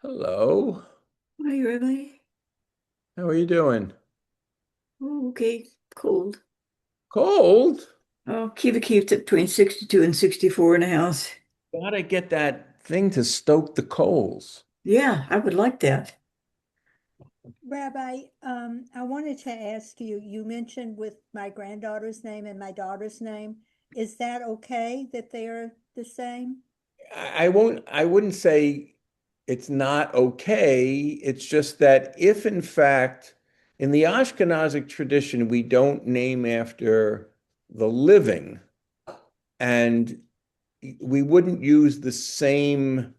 Hello. Hi, Rabbi. How are you doing? Oh, okay, cold. Cold? Oh, Kiva keeps it between 62 and 64 in the house. Gotta get that thing to stoke the coals. Yeah, I would like that. Rabbi, I wanted to ask you, you mentioned with my granddaughter's name and my daughter's name, is that okay that they are the same? I wouldn't say it's not okay. It's just that if in fact in the Ashkenazic tradition we don't name after the living and we wouldn't use the same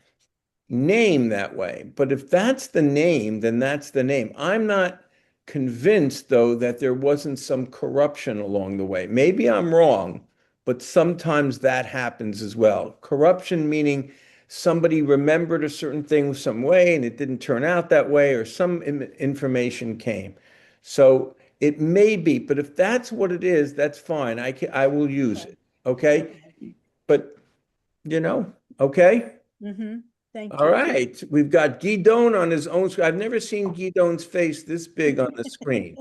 name that way. But if that's the name, then that's the name. I'm not convinced, though, that there wasn't some corruption along the way. Maybe I'm wrong, but sometimes that happens as well. Corruption meaning somebody remembered a certain thing some way and it didn't turn out that way, or some information came. So it may be, but if that's what it is, that's fine. I will use Okay. it. Okay. Okay. But, you know, okay. Mm-hmm. Thank All you. right, we've got Gidon on his own screen. I've never seen Gidon's face this big on the screen.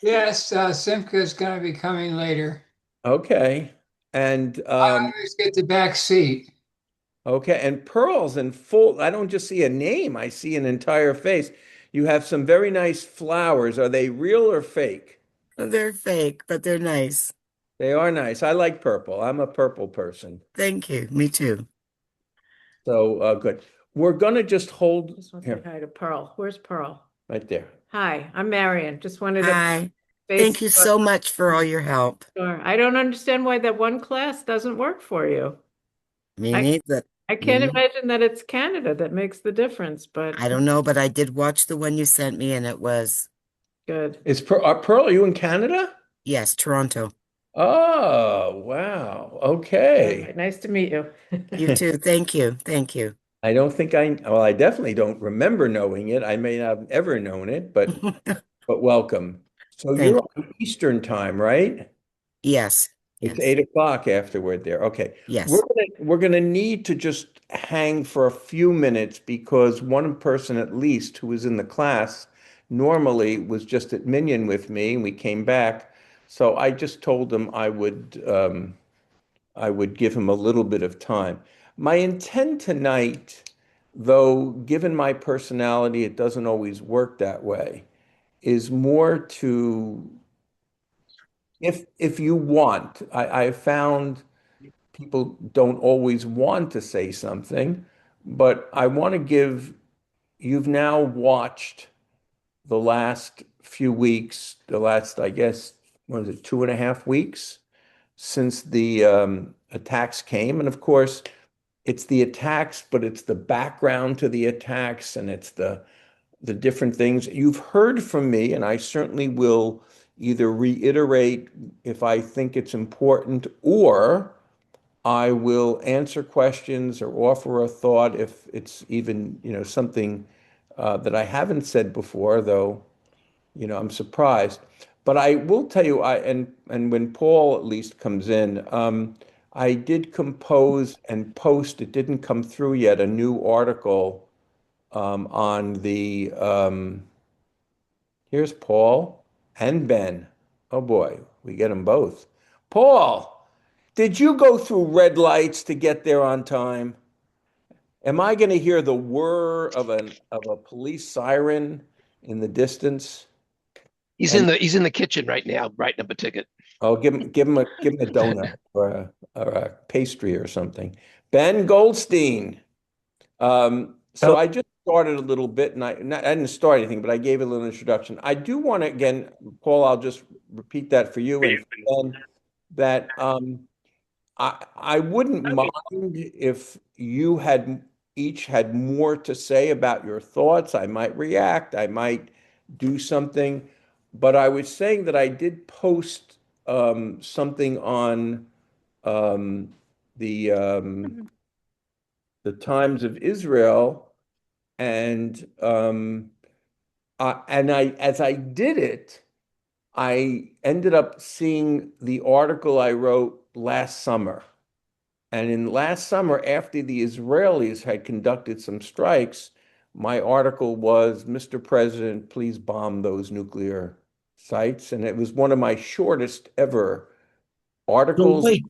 Yes, Simca is going to be coming later. Okay, and I always get the back seat. okay, and Pearl's in full. I don't just see a name; I see an entire face. You have some very nice flowers. Are they real or fake? They're fake, but they're nice. They are nice. I like purple. I'm a purple person. Thank you. Me too. So good. We're gonna just hold Just want to say here, hi to Pearl. Where's Pearl? right there. Hi, I'm Marion. Just wanted to Hi. face. Thank you so much for all your help. Sure. I don't understand why that one class doesn't work for you. Me I neither. I Me can't neither. imagine that it's Canada that makes the difference, but I don't know, but I did watch the one you sent me, and it was, good. Pearl, are you in Canada? yes, Toronto. Oh, wow. All Okay. right, nice to meet you. You too. Thank you. Thank you. I don't think well, I definitely don't remember knowing it. I may not have ever known it, but welcome. So you're Thank on Eastern time, right? Yes. It's Yes. 8 o'clock afterward there. Okay. Yes. We're gonna need to just hang for a few minutes because one person at least who was in the class normally was just at Minion with me and we came back. So I just told him I would give him a little bit of time. My intent tonight, though, given my personality, it doesn't always work that way, is more to, if you want, I found people don't always want to say something, but I want to give, you've now watched the last few weeks, the last, I guess, what is it, 2.5 weeks since the attacks came. And of course, it's the attacks, but it's the background to the attacks and it's the different things you've heard from me, and I certainly will either reiterate if I think it's important, or I will answer questions or offer a thought if it's even, something that I haven't said before, though, I'm surprised. But I will tell you, and when Paul at least comes in, I did compose and post, it didn't come through yet, a new article on here's Paul and Ben. Oh boy, we get them both. Paul, did you go through red lights to get there on time? Am I going to hear the whir of a police siren in the distance? And He's in the kitchen right now, writing up a ticket. I'll give him a donut or a pastry or something. Ben Goldstein. So Oh, I just started a little bit, and I didn't start anything, but I gave a little introduction. I do want to again, Paul. I'll just repeat that for you and for Ben, that I wouldn't mind if you had each had more to say about your thoughts. I might react. I might do something, but I was saying that I did post something on um, the um, the Times of Israel, and as I did it, I ended up seeing the article I wrote last summer. And in last summer, after the Israelis had conducted some strikes, my article was, Mr. President, please bomb those nuclear sites. And it was one of my shortest ever So articles wait,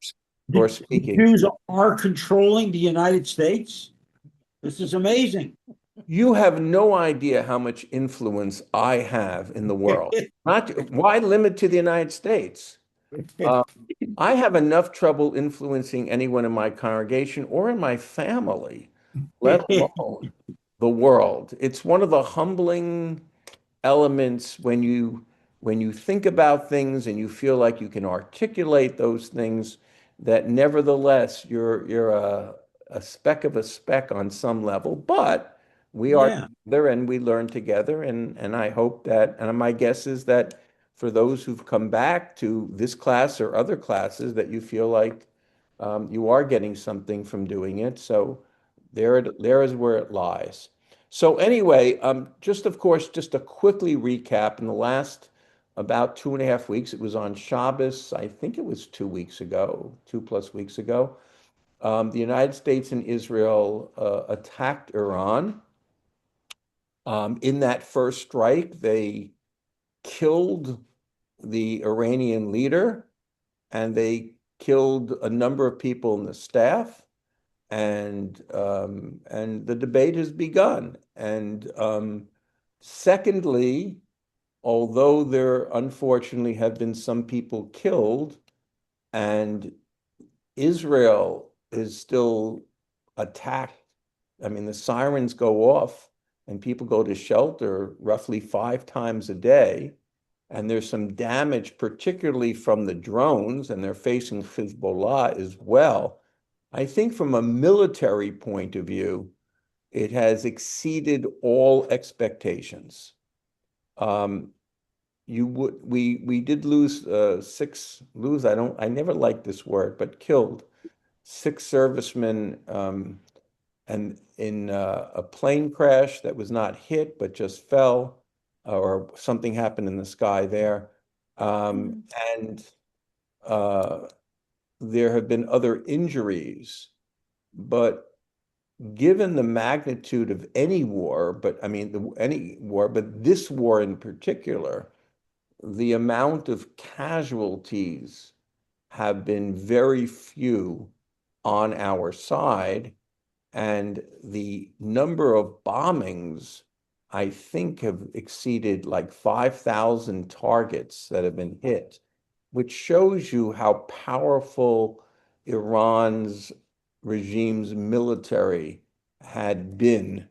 or the speaking. Jews are controlling the United States? This is amazing. You have no idea how much influence I have in the world. Not why limit to the United States? Uh, I have enough trouble influencing anyone in my congregation or in my family, let alone the world. It's one of the humbling elements when you think about things and you feel like you can articulate those things, that nevertheless you're a speck of a speck on some level, but we are Yeah. together and we learn together, and I hope that, and my guess is that for those who've come back to this class or other classes, that you feel like you are getting something from doing it. So there is where it lies. So anyway, just of course, just to quickly recap, in the last about 2.5 weeks, it was on Shabbos, I think it was 2 weeks ago, 2+ weeks ago, the United States and Israel attacked Iran. In that first strike, they killed the Iranian leader and they killed a number of people in the staff, and the debate has begun. And secondly, although there unfortunately have been some people killed, and Israel is still attacked. I mean, the sirens go off and people go to shelter roughly 5 times a day. And there's some damage, particularly from the drones, and they're facing Hezbollah as well. I think from a military point of view, it has exceeded all expectations. Um, we did lose I never liked this word, but killed 6 servicemen, and in a plane crash that was not hit but just fell, or something happened in the sky there. Mhm. And there have been other injuries, but given the magnitude of any war, but I mean, any war, but this war in particular, the amount of casualties have been very few on our side, and the number of bombings, I think, have exceeded like 5,000 targets that have been hit, which shows you how powerful Iran's regime's military had been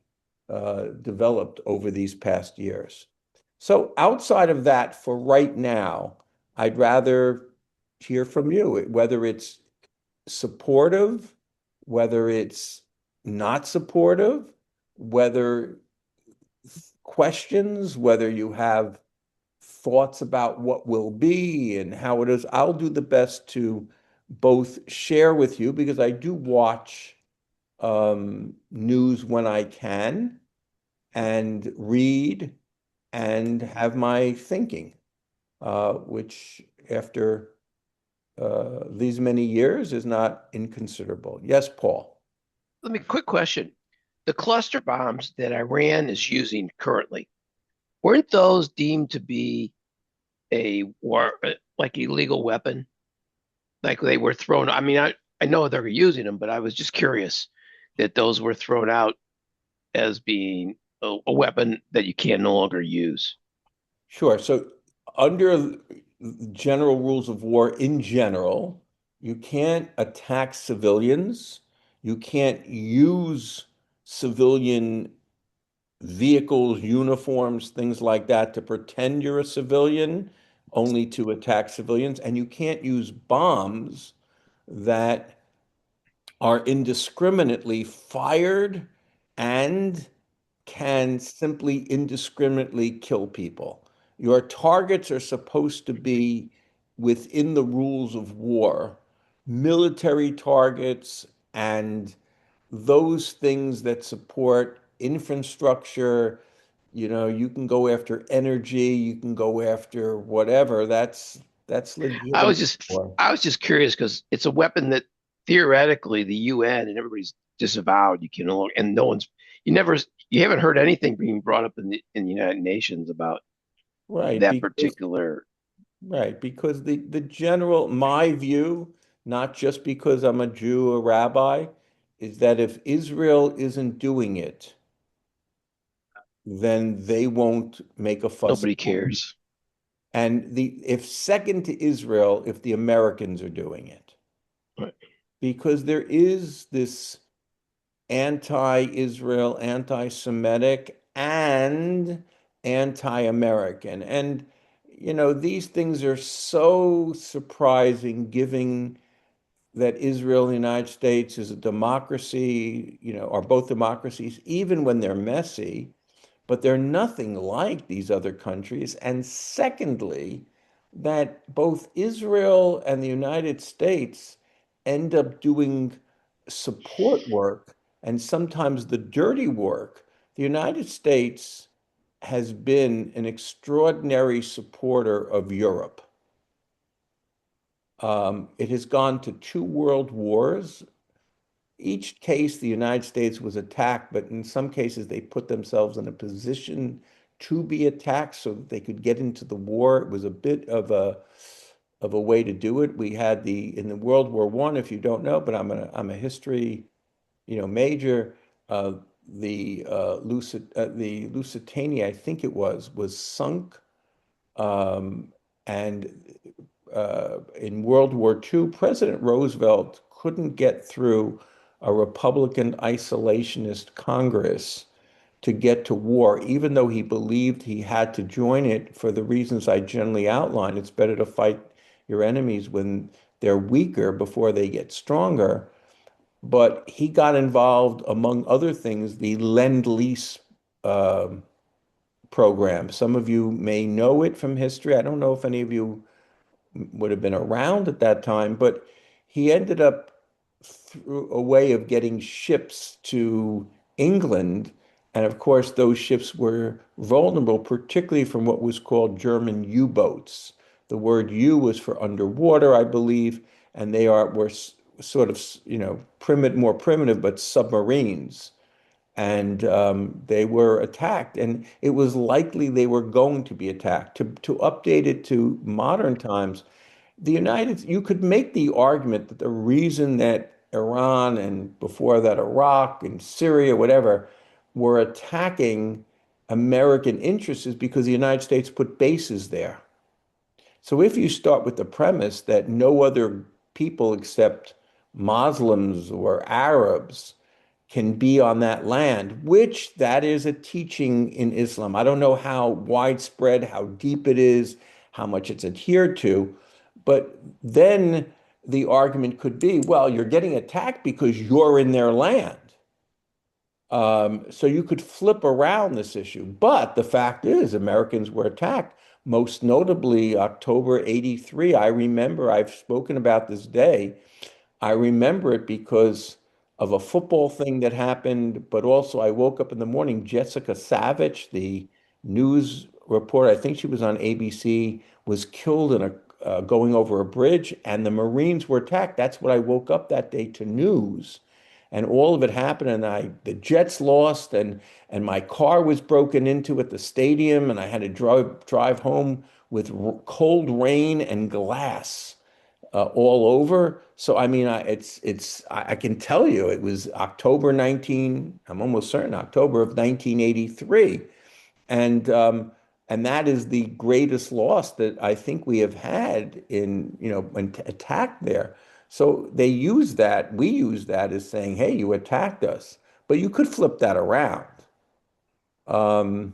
developed over these past years. So outside of that, for right now, I'd rather hear from you, whether it's supportive, whether it's not supportive, whether questions, whether you have thoughts about what will be and how it is. I'll do the best to both share with you, because I do watch news when I can, and read and have my thinking, which after these many years is not inconsiderable. Yes, Paul. Let me, quick question. The cluster bombs that Iran is using currently, weren't those deemed to be a war, like illegal weapon? Like they were thrown. I mean, I know they're using them, but I was just curious that those were thrown out as being a weapon that you can no longer use. Sure. So under general rules of war in general, you can't attack civilians. You can't use civilian vehicles, uniforms, things like that to pretend you're a civilian, only to attack civilians. And you can't use bombs that are indiscriminately fired and can simply indiscriminately kill people. Your targets are supposed to be within the rules of war, military targets, and those things that support infrastructure. You can go after energy, you can go after whatever. That's I legitimate was just war. I was just curious because it's a weapon that theoretically the UN and everybody's disavowed. You can no longer, and no one's you haven't heard anything being brought up in the United Nations about Right, that because particular. right, because the general, my view, not just because I'm a Jew, a rabbi, is that if Israel isn't doing it, then they won't make a fuss Nobody about it. cares. And the if second to Israel, if the Americans are doing it, Right. because there is this anti-Israel, anti-Semitic, and anti-American. And, these things are so surprising, given that Israel and the United States is a democracy, are both democracies, even when they're messy, but they're nothing like these other countries. And secondly, that both Israel and the United States end up doing support work and sometimes the dirty work. The United States has been an extraordinary supporter of Europe. It has gone to two world wars. Each case, the United States was attacked, but in some cases, they put themselves in a position to be attacked so that they could get into the war. It was a bit of a way to do it. We had in the World War One, if you don't know, but I'm a history, major. Uh, the Lusitania, I think it was sunk, um, and in World War II, President Roosevelt couldn't get through a Republican isolationist Congress to get to war, even though he believed he had to join it for the reasons I generally outlined. It's better to fight your enemies when they're weaker before they get stronger. But he got involved, among other things, the Lend-Lease uh, program. Some of you may know it from history. I don't know if any of you would have been around at that time, but he ended up through a way of getting ships to England. And of course, those ships were vulnerable, particularly from what was called German U-boats. The word U was for underwater, I believe, and were sort of, primitive, more primitive, but submarines. And they were attacked, and it was likely they were going to be attacked. To update it to modern times, you could make the argument that the reason that Iran and before that Iraq and Syria, whatever, were attacking American interests is because the United States put bases there. So if you start with the premise that no other people except Muslims or Arabs can be on that land, which that is a teaching in Islam. I don't know how widespread, how deep it is, how much it's adhered to, but then the argument could be, well, you're getting attacked because you're in their land. So you could flip around this issue. But the fact is, Americans were attacked, most notably October 83. I remember, I've spoken about this day. I remember it because of a football thing that happened, but also I woke up in the morning. Jessica Savage, the news reporter, I think she was on ABC, was killed in a going over a bridge, and the Marines were attacked. That's what I woke up that day to news, and all of it happened. And the Jets lost, and my car was broken into at the stadium, and I had to drive home with cold rain and glass all over. So I mean, I can tell you it was October 19. I'm almost certain October of 1983, and that is the greatest loss that I think we have had in an attack there. So we use that as saying, hey, you attacked us, but you could flip that around. Um,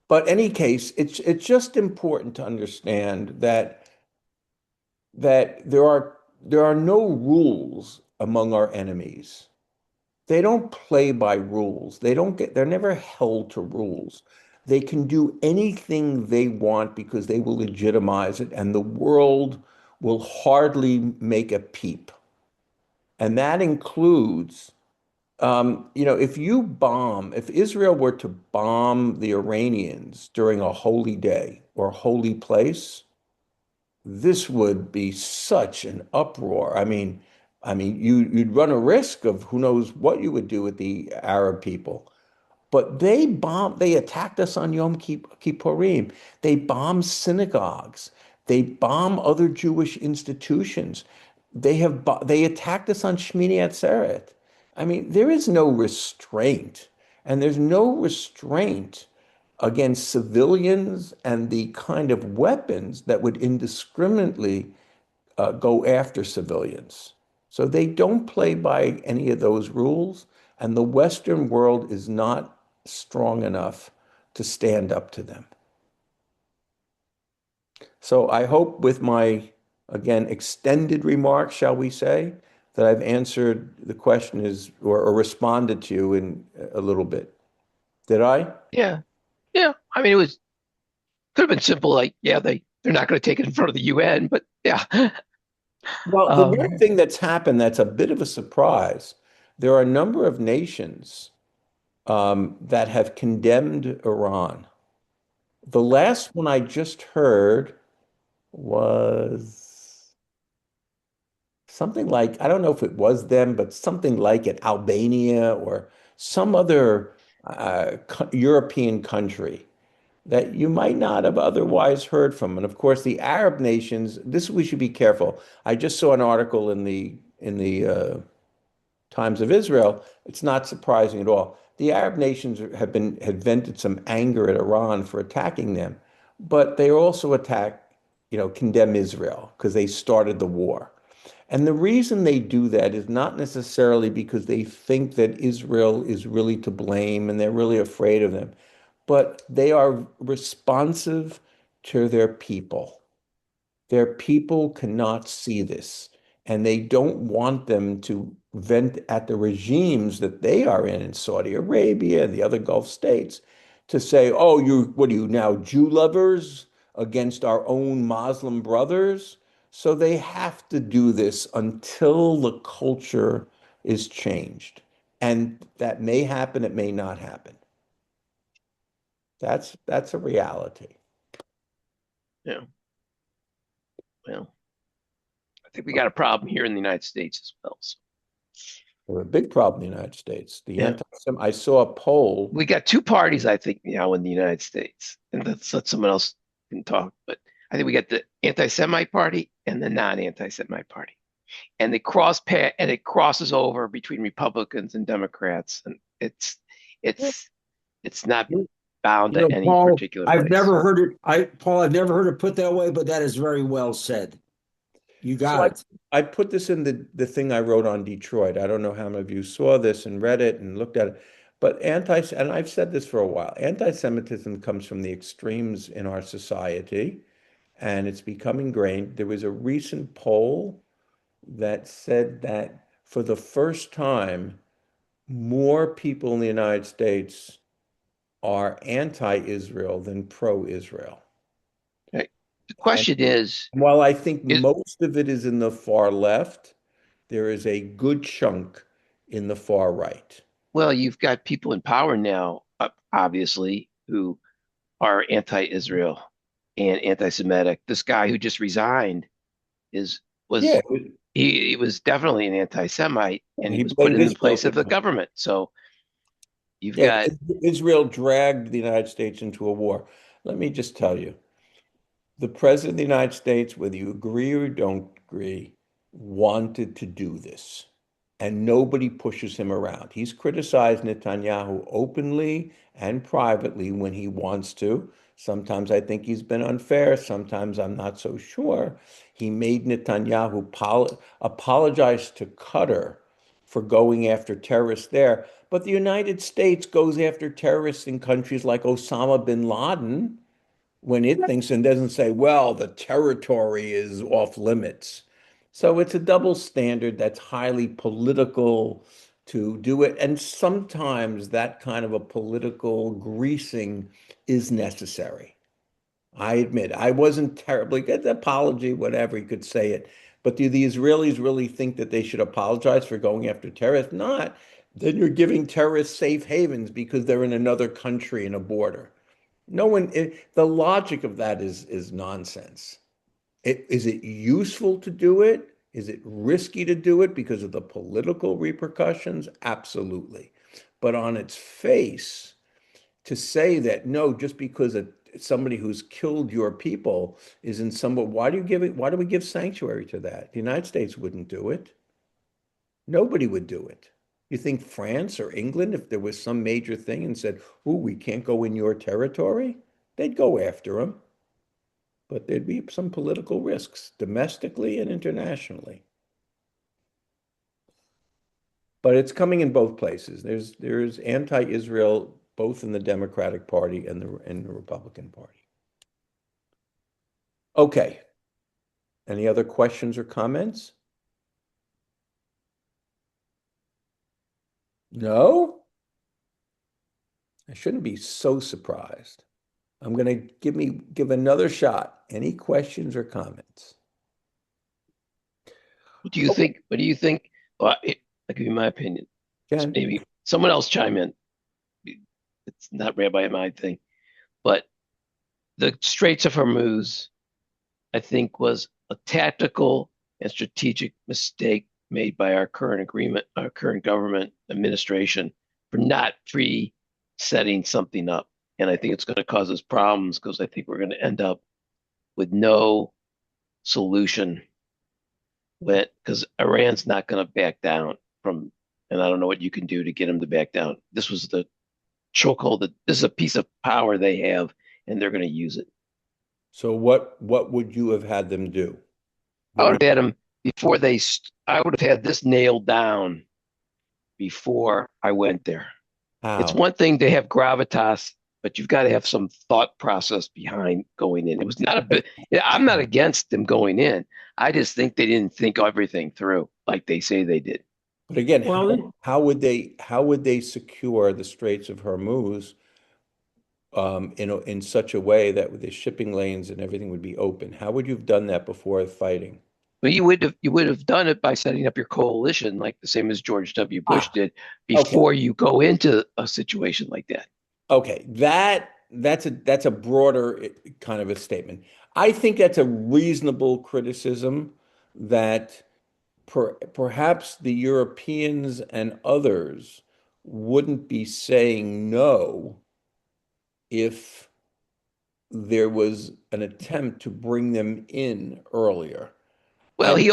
but any case, it's just important to understand that there are no rules among our enemies. They don't play by rules. They're never held to rules. They can do anything they want because they will legitimize it, and the world will hardly make a peep. And that includes, if Israel were to bomb the Iranians during a holy day or holy place, this would be such an uproar. I mean, I mean, you'd run a risk of who knows what you would do with the Arab people. But they attacked us on Kippurim. They bombed synagogues. They bomb other Jewish institutions. They attacked us on Shmini Atzeret. I mean, there is no restraint, and there's no restraint against civilians and the kind of weapons that would indiscriminately go after civilians. So they don't play by any of those rules, and the Western world is not strong enough to stand up to them. So I hope with my, again, extended remarks, shall we say, that I've answered the question or responded to you in a little bit. Did I? Yeah. Yeah. I mean, could have been simple, like, yeah, they're not going to take it in front of the UN, but yeah. Well, the one Um, thing that's happened that's a bit of a surprise, there are a number of nations that have condemned Iran. The last one I just heard was something like, I don't know if it was them, but something like it, Albania or some other European country that you might not have otherwise heard from. And of course, the Arab nations, this we should be careful. I just saw an article in the Times of Israel. It's not surprising at all. The Arab nations had vented some anger at Iran for attacking them, but they also condemn Israel because they started the war. And the reason they do that is not necessarily because they think that Israel is really to blame and they're really afraid of them, but they are responsive to their people. Their people cannot see this, and they don't want them to vent at the regimes that they are in Saudi Arabia and the other Gulf states to say, oh, what are you now, Jew lovers against our own Muslim brothers? So they have to do this until the culture is changed. And that may happen, it may not happen. That's a reality. yeah. Well, I think we got a problem here in the United States as well. So, We're a big problem in the United States. yeah. I saw a poll. We got two parties, I think, now in the United States, and that's let someone else can talk. But I think we got the anti-Semite party and the non-anti-Semite party, and it crosses over between Republicans and Democrats, and it's not bound You to know, any Paul, particular I've place. never heard it. Paul, I've never heard it put that way, but that is very well said. You So got it. I put this in the thing I wrote on Detroit. I don't know how many of you saw this and read it and looked at it, but and I've said this for a while, anti-Semitism comes from the extremes in our society, and it's become ingrained. There was a recent poll that said that for the first time, more people in the United States are anti-Israel than pro-Israel. Okay. The And question is, while I think is most of it is in the far left, there is a good chunk in the far right. well, you've got people in power now, obviously, who are anti-Israel and anti-Semitic. This guy who just resigned is Yeah, was he was definitely an anti-Semite, and he he was put blamed in the Israel place for of the that. government. So you've Yeah, got Israel dragged the United States into a war. Let me just tell you, the President of the United States, whether you agree or don't agree, wanted to do this. And nobody pushes him around. He's criticized Netanyahu openly and privately when he wants to. Sometimes I think he's been unfair. Sometimes I'm not so sure. He made Netanyahu apologize to Qatar for going after terrorists there. But the United States goes after terrorists in countries like Osama bin Laden when it thinks and doesn't say, well, the territory is off limits. So it's a double standard that's highly political to do it. And sometimes that kind of a political greasing is necessary. I admit I wasn't terribly good. Apology, whatever, you could say it. But do the Israelis really think that they should apologize for going after terrorists? Not. Then you're giving terrorists safe havens because they're in another country in a border. No one, the logic of that is nonsense. Is it useful to do it? Is it risky to do it because of the political repercussions? Absolutely. But on its face, to say that no, just because somebody who's killed your people is in some, why do you give it? Why do we give sanctuary to that? The United States wouldn't do it. Nobody would do it. You think France or England, if there was some major thing and said, "Ooh, we can't go in your territory," they'd go after them. But there'd be some political risks domestically and internationally. But it's coming in both places. There's anti-Israel both in the Democratic Party and the Republican Party. Okay. Any other questions or comments? No? I shouldn't be so surprised. I'm going to give another shot. Any questions or comments? What do you think? What do you think? Well, I'll give you my opinion. Jen? Maybe someone else chime in. It's not Rabbi my thing, but the Straits of Hormuz, I think, was a tactical and strategic mistake made by our current government administration for not pre-setting something up. And I think it's going to cause us problems because I think we're going to end up with no solution because Iran's not going to back down from, and I don't know what you can do to get them to back down. This was the chokehold that this is a piece of power they have, and they're going to use it. So what would you have had them do? I would have had them before I would have had this nailed down before I went there. It's How? one thing to have gravitas, but you've got to have some thought process behind going in. It was not a bit. I'm not against them going in. I just think they didn't think everything through like they say they did. But again, Well, how would they secure the Straits of Hormuz in such a way that the shipping lanes and everything would be open? How would you have done that before fighting? But you would have done it by setting up your coalition, like the same as George W. Bush did, Okay. before you go into a situation like that. Okay, that's a broader kind of a statement. I think that's a reasonable criticism that perhaps the Europeans and others wouldn't be saying no if there was an attempt to bring them in earlier. Well, And he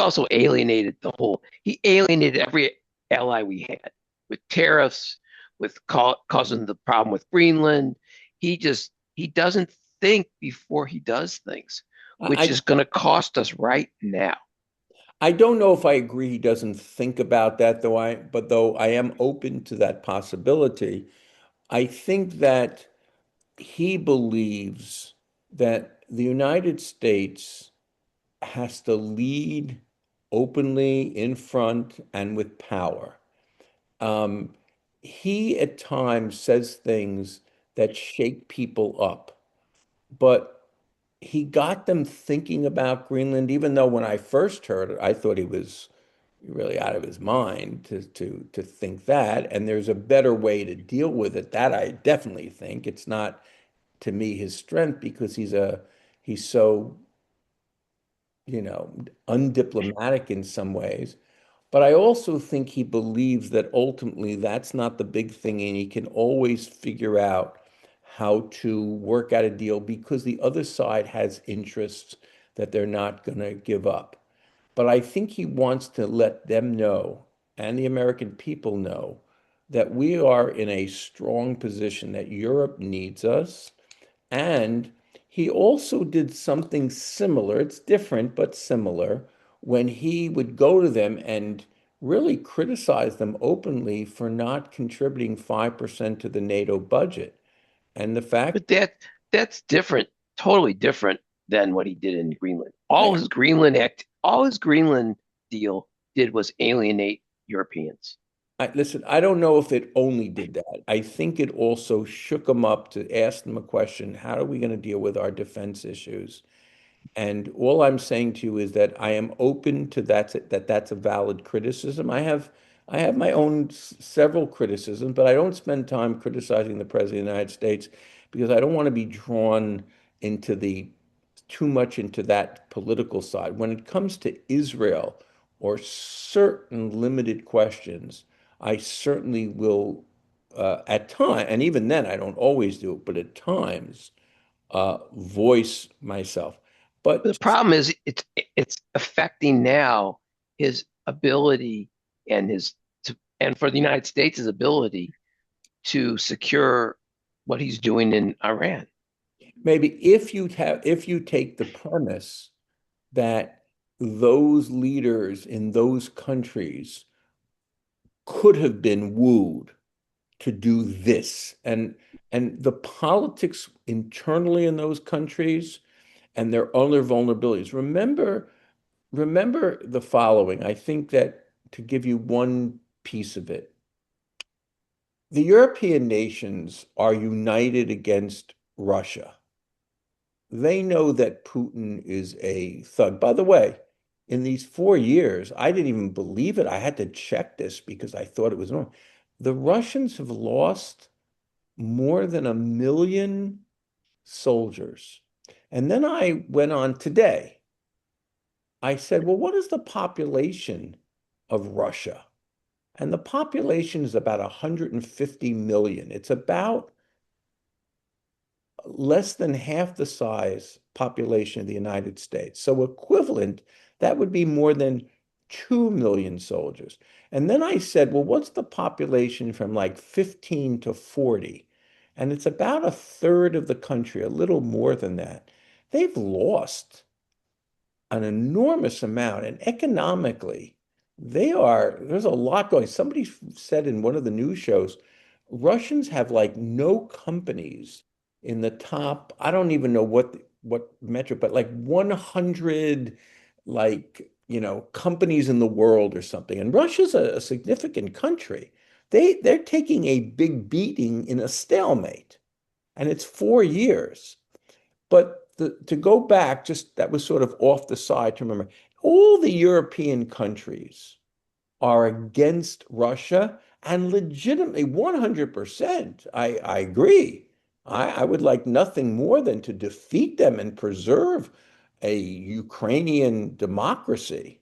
alienated every ally we had with tariffs, with causing the problem with Greenland. He doesn't think before he does things, which I is going to cost us right now. I don't know if I agree he doesn't think about that though I am open to that possibility. I think that he believes that the United States has to lead openly in front and with power. Um, he at times says things that shake people up, but he got them thinking about Greenland, even though when I first heard it, I thought he was really out of his mind to think that. And there's a better way to deal with it. That I definitely think. It's not to me his strength because he's so, undiplomatic in some ways. But I also think he believes that ultimately that's not the big thing, and he can always figure out how to work out a deal because the other side has interests that they're not going to give up. But I think he wants to let them know and the American people know that we are in a strong position, that Europe needs us, and he also did something similar. It's different, but similar, when he would go to them and really criticize them openly for not contributing 5% to the NATO budget. And the fact, But that's different, totally different than what he did in Greenland. I, All his Greenland deal did was alienate Europeans. listen, I don't know if it only did that. I think it also shook them up to ask them a question, how are we going to deal with our defense issues? And all I'm saying to you is that I am open to that's a valid criticism. I have my own several criticisms, but I don't spend time criticizing the President of the United States because I don't want to be drawn into the too much into that political side. When it comes to Israel, or certain limited questions, I certainly will, at time, and even then, I don't always do it, but at times, voice myself. The But problem is it's affecting now his ability and and for the United States' ability to secure what he's doing in Iran. maybe if you take the premise that those leaders in those countries could have been wooed to do this, and the politics internally in those countries and their other vulnerabilities. Remember the following. I think that to give you one piece of it, the European nations are united against Russia. They know that Putin is a thug. By the way, in these 4 years, I didn't even believe it. I had to check this because I thought it was wrong. The Russians have lost more than 1 million soldiers. And then I went on today. I said, well, what is the population of Russia? And the population is about 150 million. It's about less than half the size population of the United States. So equivalent, that would be more than 2 million soldiers. And then I said, well, what's the population from like 15 to 40? And it's about a third of the country, a little more than that. They've lost an enormous amount. And economically, there's a lot going. Somebody said in one of the news shows, Russians have like no companies in the top, I don't even know what metric, but like 100 like, companies in the world or something. And Russia's a significant country. They're taking a big beating in a stalemate, and it's 4 years. But to go back, just that was sort of off the side to remember, all the European countries are against Russia and legitimately 100%. I agree. I would like nothing more than to defeat them and preserve a Ukrainian democracy.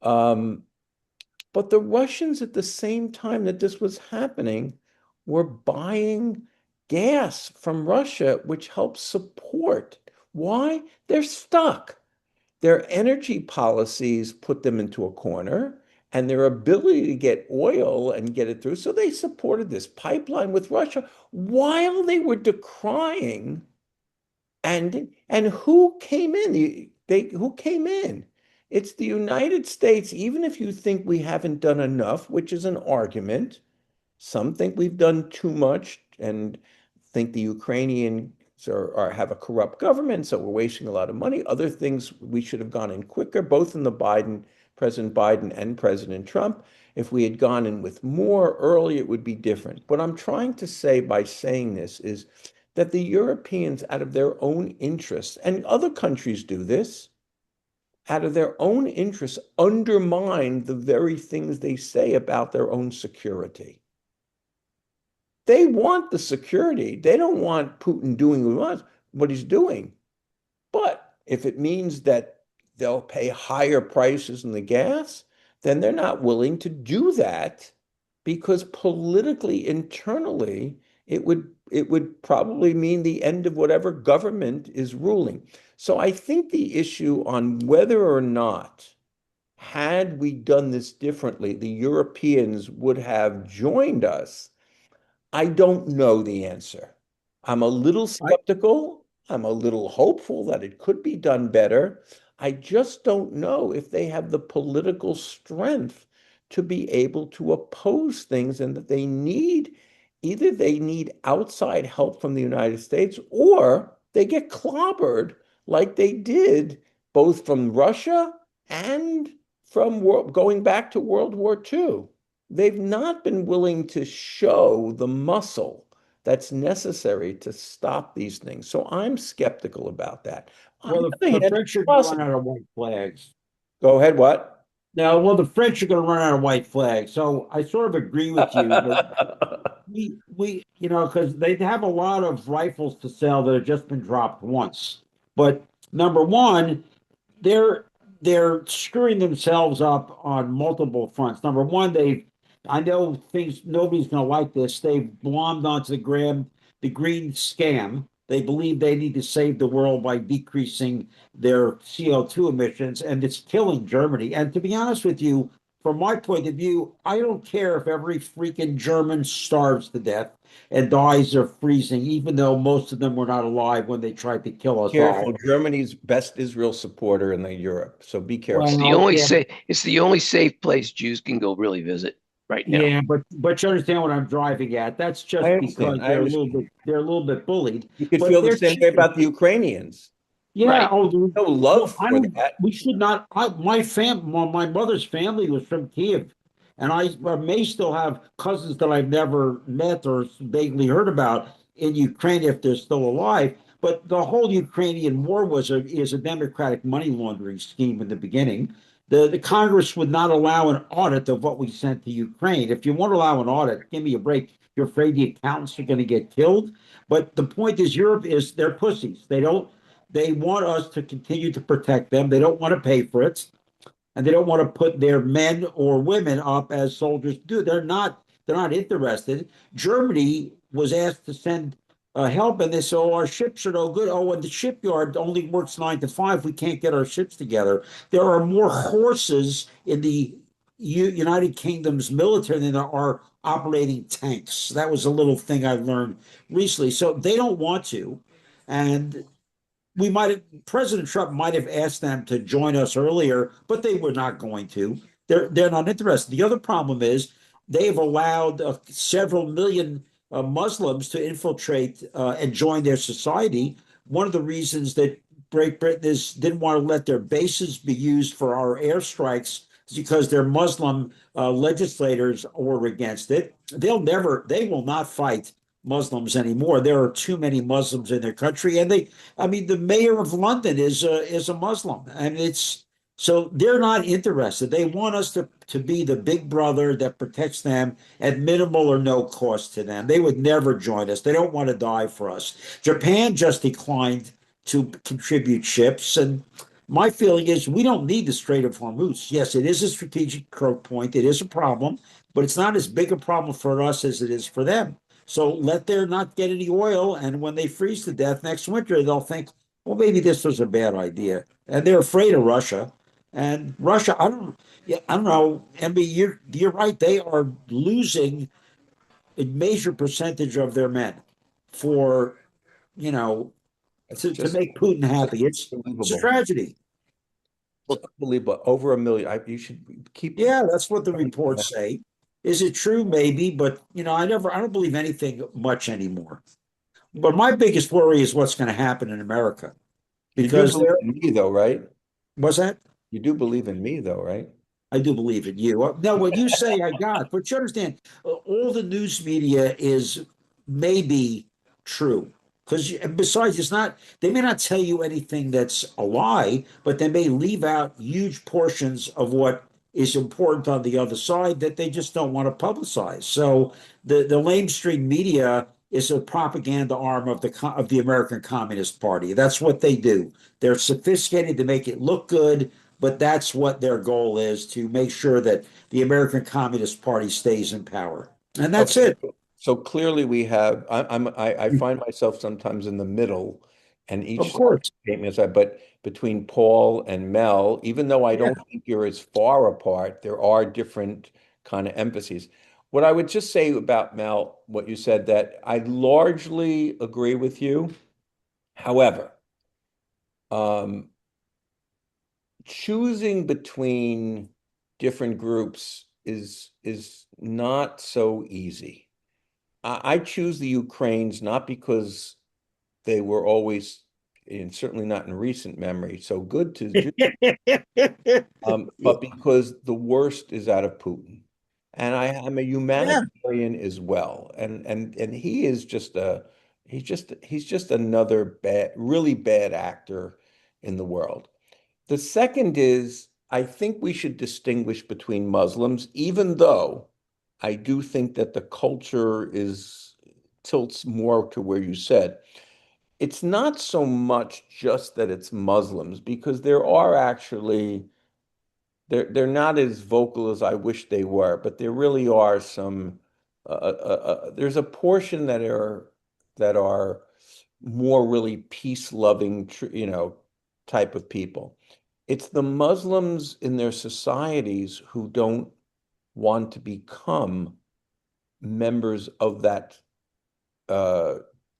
Um, but the Russians, at the same time that this was happening, were buying gas from Russia, which helps support. Why? They're stuck. Their energy policies put them into a corner, and their ability to get oil and get it through. So they supported this pipeline with Russia while they were decrying. And who came in? Who came in? It's the United States, even if you think we haven't done enough, which is an argument. Some think we've done too much and think the Ukrainians have a corrupt government, so we're wasting a lot of money. Other things we should have gone in quicker, both in the President Biden and President Trump. If we had gone in with more early, it would be different. What I'm trying to say by saying this is that the Europeans, out of their own interests, and other countries do this, out of their own interests, undermine the very things they say about their own security. They want the security. They don't want Putin doing what he's doing. But if it means that they'll pay higher prices in the gas, then they're not willing to do that because politically, internally, it would probably mean the end of whatever government is ruling. So I think the issue on whether or not, had we done this differently, the Europeans would have joined us. I don't know the answer. I'm a little skeptical. I'm a little hopeful that it could be done better. I just don't know if they have the political strength to be able to oppose things, and that either they need outside help from the United States, or they get clobbered like they did both from Russia and from going back to World War II. They've not been willing to show the muscle that's necessary to stop these things. So I'm skeptical about that. On Well, the other the hand, French are going to run out of white flags. go ahead, what? Now, well, the French are going to run out of white flags. So I sort of agree with you that because they have a lot of rifles to sell that have just been dropped once. But number one, they're they're screwing themselves up on multiple fronts. Number one, I know things, nobody's going to like this. They've glommed onto the green scam. They believe they need to save the world by decreasing their CO2 emissions, and it's killing Germany. And to be honest with you, from my point of view, I don't care if every freaking German starves to death and dies of freezing, even though most of them were not alive when they tried to kill us Careful, all. Germany's best Israel supporter in the Europe, so be It's careful. the Well, only yeah, safe. It's the only safe place Jews can go really visit right now. yeah, but you understand what I'm driving at. That's I just because understand. I understand. they're a little bit bullied, You could but feel the they're same way cheating. about the Ukrainians. Yeah. Right. Oh, dude. No Well, love I for don't. that. We should not. My mother's family was from Kiev, and I may still have cousins that I've never met or vaguely heard about in Ukraine if they're still alive. But the whole Ukrainian war is a democratic money laundering scheme in the beginning. The Congress would not allow an audit of what we sent to Ukraine. If you won't allow an audit, give me a break. You're afraid the accountants are going to get killed. But the point is, Europe is they're pussies. They want us to continue to protect them. They don't want to pay for it, and they don't want to put their men or women up as soldiers do. They're not interested. Germany was asked to send help, and they said, "Oh, our ships are no good. Oh, and the shipyard only works 9 to 5. We can't get our ships together." There are more horses in the United Kingdom's military than there are operating tanks. That was a little thing I learned recently. So they don't want to, and President Trump might have asked them to join us earlier, but they were not going to. They're not interested. The other problem is they've allowed several million Muslims to infiltrate and join their society. One of the reasons that Great Britain didn't want to let their bases be used for our airstrikes is because their Muslim legislators were against it. They will not fight Muslims anymore. There are too many Muslims in their country, and I mean, the mayor of London is a Muslim, and it's so they're not interested. They want us to be the big brother that protects them at minimal or no cost to them. They would never join us. They don't want to die for us. Japan just declined to contribute ships, and my feeling is we don't need the Strait of Hormuz. Yes, it is a strategic choke point. It is a problem, but it's not as big a problem for us as it is for them. So let there not get any oil, and when they freeze to death next winter, they'll think, well, maybe this was a bad idea, and they're afraid of Russia. And Russia, I don't know. MB, you're right. They are losing a major percentage of their men for you know It's to just make Putin happy. It's a unbelievable. tragedy. It's unbelievable. Over a million. You should keep. Yeah, that's what the reports say. Is it true? Maybe, but I don't believe anything much anymore. But my biggest worry is what's going to happen in America You do because believe there in me, though, right? was that. You do believe in me, though, right? I do believe in you. No, what you say, I got. But you understand, all the news media is maybe true. Because besides, it's not, they may not tell you anything that's a lie, but they may leave out huge portions of what is important on the other side that they just don't want to publicize. So the mainstream media is a propaganda arm of the American Communist Party. That's what they do. They're sophisticated to make it look good, but that's what their goal is, to make sure that the American Communist Party stays in power. And that's Okay. it. So clearly we have, I find myself sometimes in the middle, and Of each side course. statement is, but between Paul and Mel, even though I Yeah. don't think you're as far apart, there are different kind of emphases. What I would just say about Mel, what you said, that I largely agree with you. However, um, choosing between different groups is not so easy. I choose the Ukraines not because they were always, and certainly not in recent memory, so good to Jews, but because the worst is out of Putin. And I am a Yeah. humanitarian as well. And he is just he's just another really bad actor in the world. The second is, I think we should distinguish between Muslims, even though I do think that the culture is tilts more to where you said. it's not so much just that it's Muslims, because there are actually they're not as vocal as I wish they were, but there really are some there's a portion that are more really peace-loving, type of people. It's the Muslims in their societies who don't want to become members of that uh,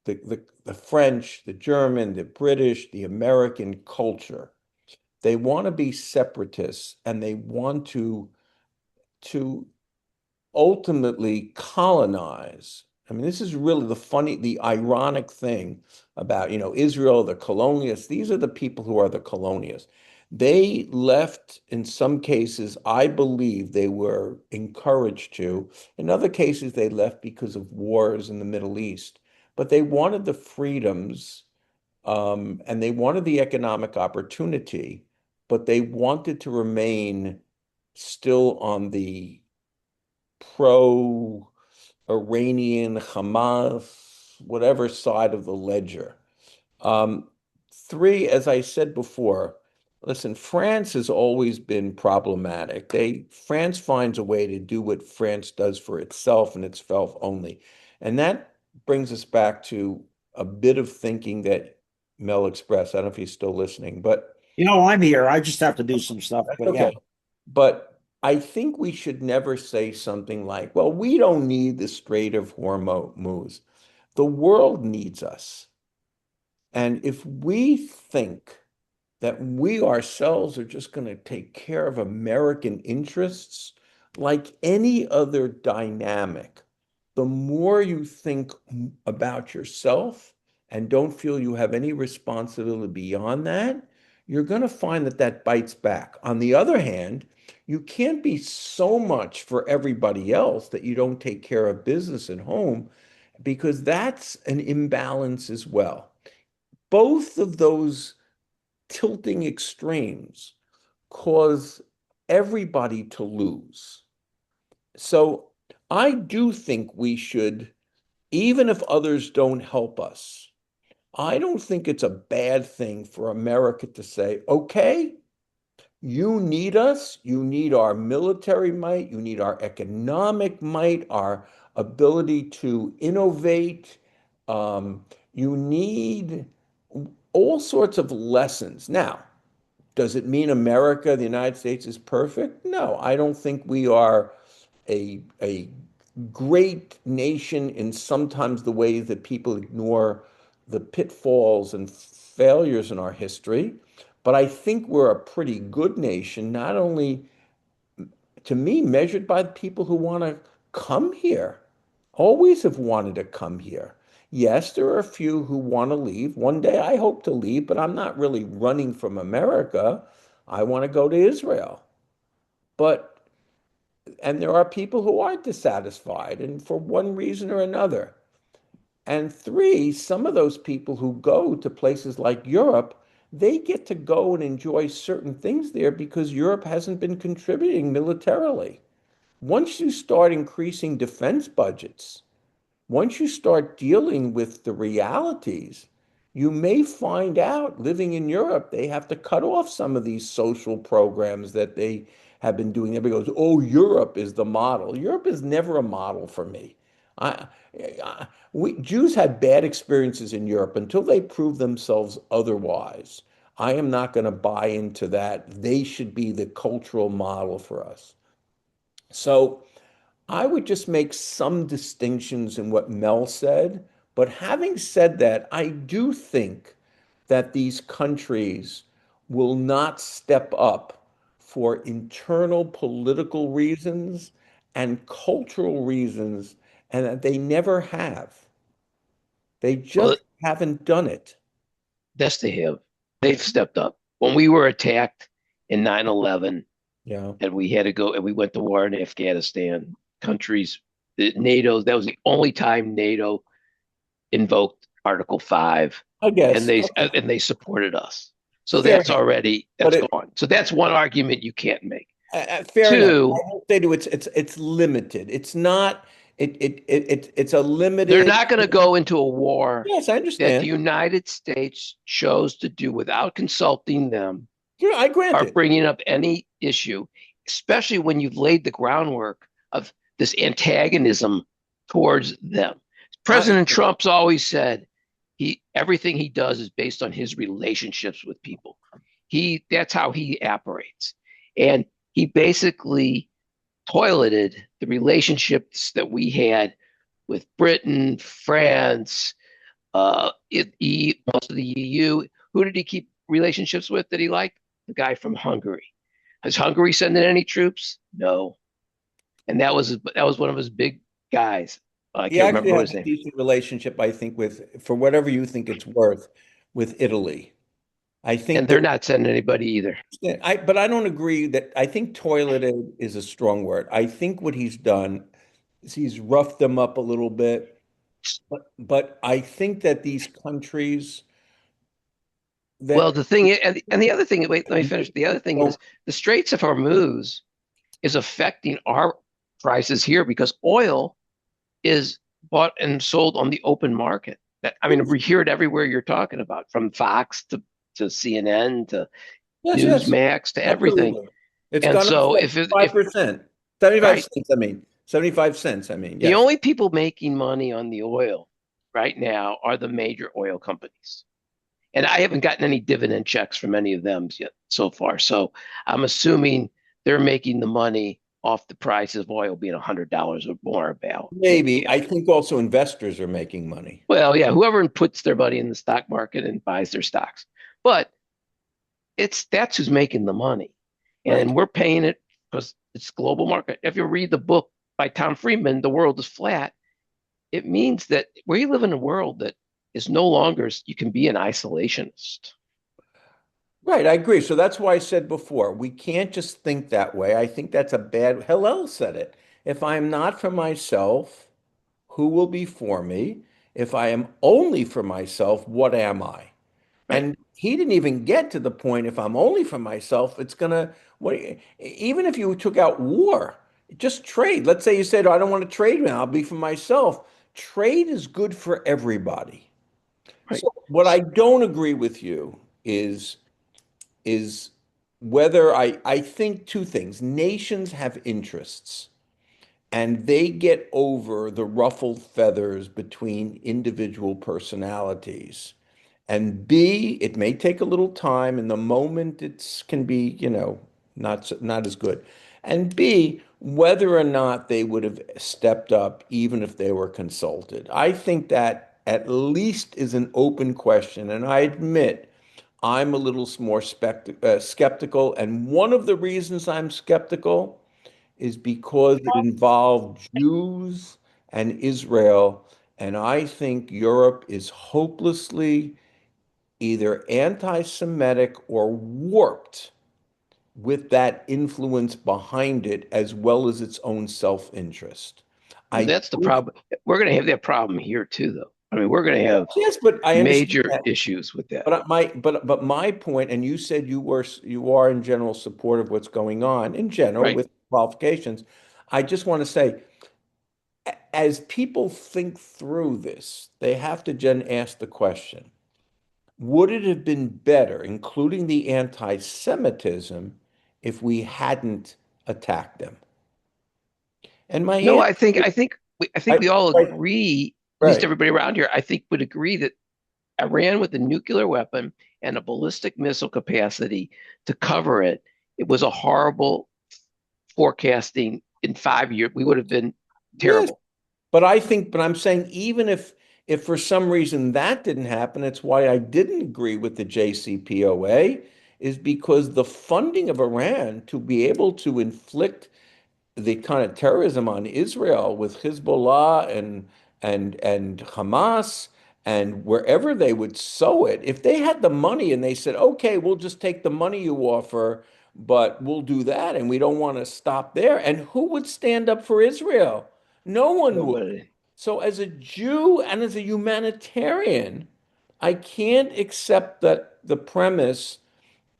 the French, the German, the British, the American culture. They want to be separatists, and they want to ultimately colonize. I mean, this is really the ironic thing about, Israel, the colonialists. These are the people who are the colonialists. They left, in some cases, I believe they were encouraged to. In other cases, they left because of wars in the Middle East. But they wanted the freedoms, and they wanted the economic opportunity, but they wanted to remain still on the pro-Iranian, Hamas, whatever side of the ledger. Um, Three, as I said before, listen, France has always been problematic. France finds a way to do what France does for itself and itself only. And that brings us back to a bit of thinking that Mel expressed. I don't know if he's still listening, but I'm here. I just have to do some stuff, that's but yeah. okay. But I think we should never say something like, well, we don't need the Strait of Hormuz. The world needs us. And if we think that we ourselves are just going to take care of American interests, like any other dynamic, the more you think about yourself and don't feel you have any responsibility beyond that, you're going to find that that bites back. On the other hand, you can't be so much for everybody else that you don't take care of business at home, because that's an imbalance as well. Both of those tilting extremes cause everybody to lose. So I do think we should, even if others don't help us, I don't think it's a bad thing for America to say, okay, you need us, you need our military might, you need our economic might, our ability to innovate. You need all sorts of lessons. Now, does it mean America, the United States, is perfect? No, I don't think we are a great nation in sometimes the ways that people ignore the pitfalls and failures in our history. But I think we're a pretty good nation, not only to me, measured by the people who want to come here, always have wanted to come here. Yes, there are a few who want to leave. One day I hope to leave, but I'm not really running from America. I want to go to Israel. But, and there are people who aren't dissatisfied, and for one reason or another. And three, some of those people who go to places like Europe, they get to go and enjoy certain things there because Europe hasn't been contributing militarily. Once you start increasing defense budgets, once you start dealing with the realities, you may find out living in Europe, they have to cut off some of these social programs that they have been doing. Everybody goes, oh, Europe is the model. Europe is never a model for me. I, Jews had bad experiences in Europe until they prove themselves otherwise. I am not going to buy into that. They should be the cultural model for us. So I would just make some distinctions in what Mel said. But having said that, I do think that these countries will not step up for internal political reasons and cultural reasons, and that they never have. They Well, just haven't done it. that's they have. They've stepped up. When we were attacked in 9/11 Yeah. and we had to go and we went to war in Afghanistan, countries, NATO, that was the only time NATO invoked Article 5 I and guess. they supported us. So Fair that's enough. already But that's gone. So that's one argument you can't make. fair enough. Two, I will say to it's limited. It's not it's a They're limited. not going to go into a war Yes, I that the understand. United States chose to do without consulting them Yeah, I grant or it. bringing up any issue, especially when you've laid the groundwork of this antagonism towards them. I President Trump's always said everything he does is based on his relationships with people. That's how he operates. And he basically toileted the relationships that we had with Britain, France, most of the EU. Who did he keep relationships with that he liked? The guy from Hungary. Has Hungary sending any troops? No. And that was one of his big guys. I He can't actually remember has his a name. decent relationship, I think, with for whatever you think it's worth, with Italy. I think And they're that not sending anybody either. but I don't agree that I think toileted is a strong word. I think what he's done is he's roughed them up a little bit, but I think that these countries Well, that the thing is, and the other thing, wait, let me finish. The other thing don't, is the Straits of Hormuz is affecting our prices here because oil is bought and sold on the open market. I mean, we hear it everywhere you're talking about, from Fox to CNN to yes, yes, Newsmax to everything. absolutely. It's And gone up so if 75%, 75 right, cents, I mean, 75 cents, I mean, the yes. only people making money on the oil right now are the major oil companies. And I haven't gotten any dividend checks from any of them yet so far. So I'm assuming they're making the money off the price of oil being $100 or more a barrel. Maybe. I think also investors are making money. Well, yeah, whoever puts their money in the stock market and buys their stocks. But that's who's making the money. Right. And we're paying it because it's global market. If you read the book by Tom Friedman, The World is Flat, it means that we live in a world that is no longer, you can be an isolationist. Right, I agree. So that's why I said before, we can't just think that way. I think that's a bad, Hillel said it. If I am not for myself, who will be for me? If I am only for myself, what am I? Right. And he didn't even get to the point, if I'm only for myself, it's gonna, what, even if you took out war, just trade. Let's say you said, I don't want to trade now, I'll be for myself. Trade is good for everybody. Right. So what I don't agree with you is whether I think two things. Nations have interests and they get over the ruffled feathers between individual personalities. And B, it may take a little time. In the moment, it can be, not as good. And B, whether or not they would have stepped up, even if they were consulted. I think that at least is an open question. And I admit I'm a little more skeptical. And one of the reasons I'm skeptical is because it involved Jews and Israel. And I think Europe is hopelessly either anti-Semitic or warped with that influence behind it, as well as its own self-interest. Well, I that's the problem. We're going to have that problem here too, though. I mean, we're going to have yes, but I understand major that. issues with that. But my point, and you said you are in general support of what's going on in general Right. with qualifications. I just want to say, as people think through this, they have to ask the question. Would it have been better, including the anti-Semitism, if we hadn't attacked them? And my No, answer, I think we all right, agree, at least right. everybody around here, I think would agree that Iran with a nuclear weapon and a ballistic missile capacity to cover it, it was a horrible forecasting in 5 years. We would have been Yes, terrible. but I'm saying even if for some reason that didn't happen, it's why I didn't agree with the JCPOA, is because the funding of Iran to be able to inflict the kind of terrorism on Israel with Hezbollah and Hamas and wherever they would sow it, if they had the money and they said, okay, we'll just take the money you offer, but we'll do that and we don't want to stop there. And who would stand up for Israel? No one would. Nobody. So as a Jew and as a humanitarian, I can't accept that the premise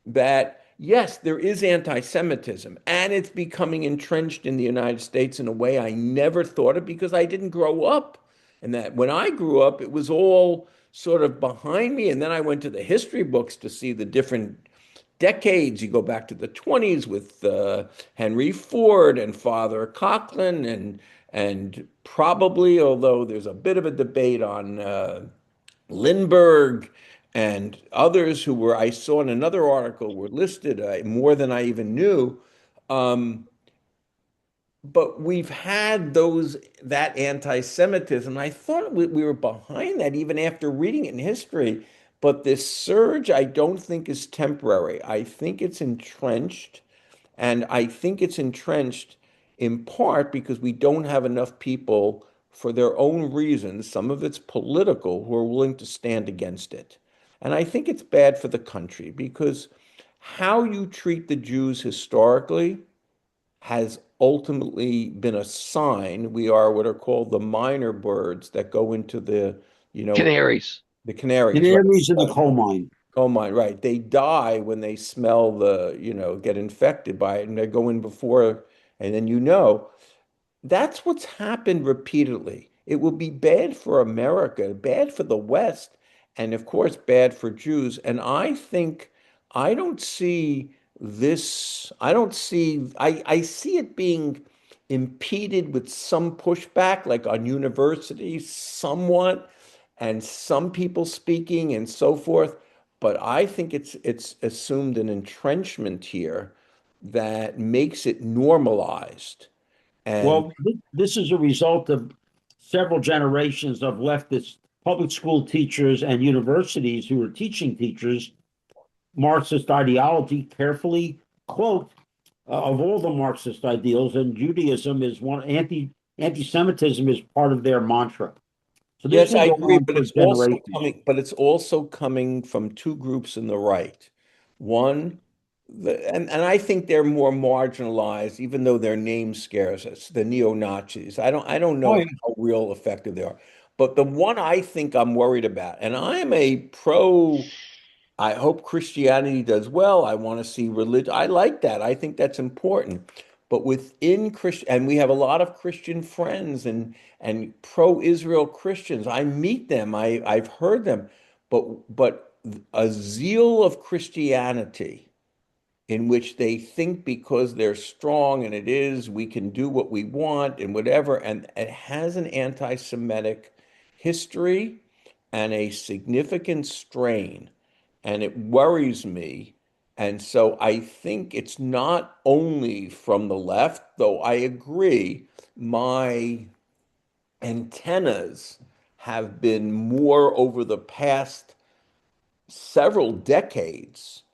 that yes, there is anti-Semitism, and it's becoming entrenched in the United States in a way I never thought of because I didn't grow up. And that when I grew up, it was all sort of behind me. And then I went to the history books to see the different decades. You go back to the 20s with Henry Ford and Father Coughlin, and probably, although there's a bit of a debate on Lindbergh and others who were, I saw in another article, were listed more than I even knew. Um, but we've had that anti-Semitism. I thought we were behind that even after reading it in history. But this surge, I don't think is temporary. I think it's entrenched, and I think it's entrenched in part because we don't have enough people for their own reasons. Some of it's political, who are willing to stand against it. And I think it's bad for the country because how you treat the Jews historically has ultimately been a sign. We are what are called the minor birds that go into you know, Canaries. the canaries, right? Canaries in the coal mine. Coal mine, right. They die when they smell get infected by it and they go in before, and then that's what's happened repeatedly. It will be bad for America, bad for the West, and of course, bad for Jews. And I think I don't see I see it being impeded with some pushback, like on universities, somewhat, and some people speaking and so forth. But I think it's assumed an entrenchment here that makes it normalized. And Well, this is a result of several generations of leftist public school teachers and universities who are teaching teachers Marxist ideology carefully. Quote, of all the Marxist ideals, and Judaism is one, anti-Semitism is part of their mantra. So this has yes, been I going agree, on for generations. but it's also coming from two groups in the right. One, and I think they're more marginalized, even though their name scares us, the neo-Nazis. I don't Oh, know yeah. how real effective they are. But the one I think I'm worried about, and I am a pro. I hope Christianity does well. I want to see religion. I like that. I think that's important. But within Christian, and we have a lot of Christian friends and pro-Israel Christians. I meet them. I've heard them. But a zeal of Christianity in which they think because they're strong and it is, we can do what we want and whatever. And it has an anti-Semitic history and a significant strain. And it worries me. And so I think it's not only from the left, though I agree, my antennas have been more over the past several decades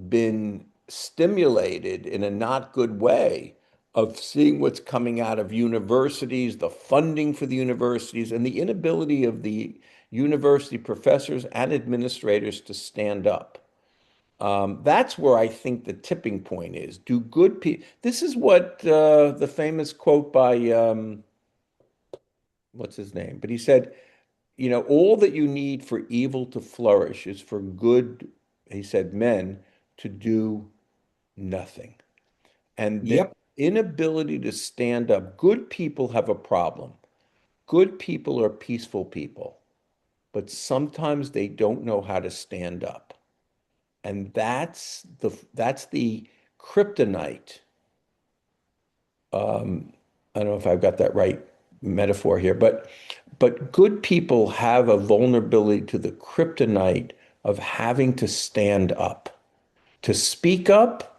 been stimulated in a not good way of seeing what's coming out of universities, the funding for the universities, and the inability of the university professors and administrators to stand up. That's where I think the tipping point is. Do good people? This is what the famous quote by what's his name? But he said, all that you need for evil to flourish is for good, he said, men to do nothing. And the Yep. inability to stand up, good people have a problem. Good people are peaceful people, but sometimes they don't know how to stand up. And that's the kryptonite. I don't know if I've got that right metaphor here, but good people have a vulnerability to the kryptonite of having to stand up, to speak up,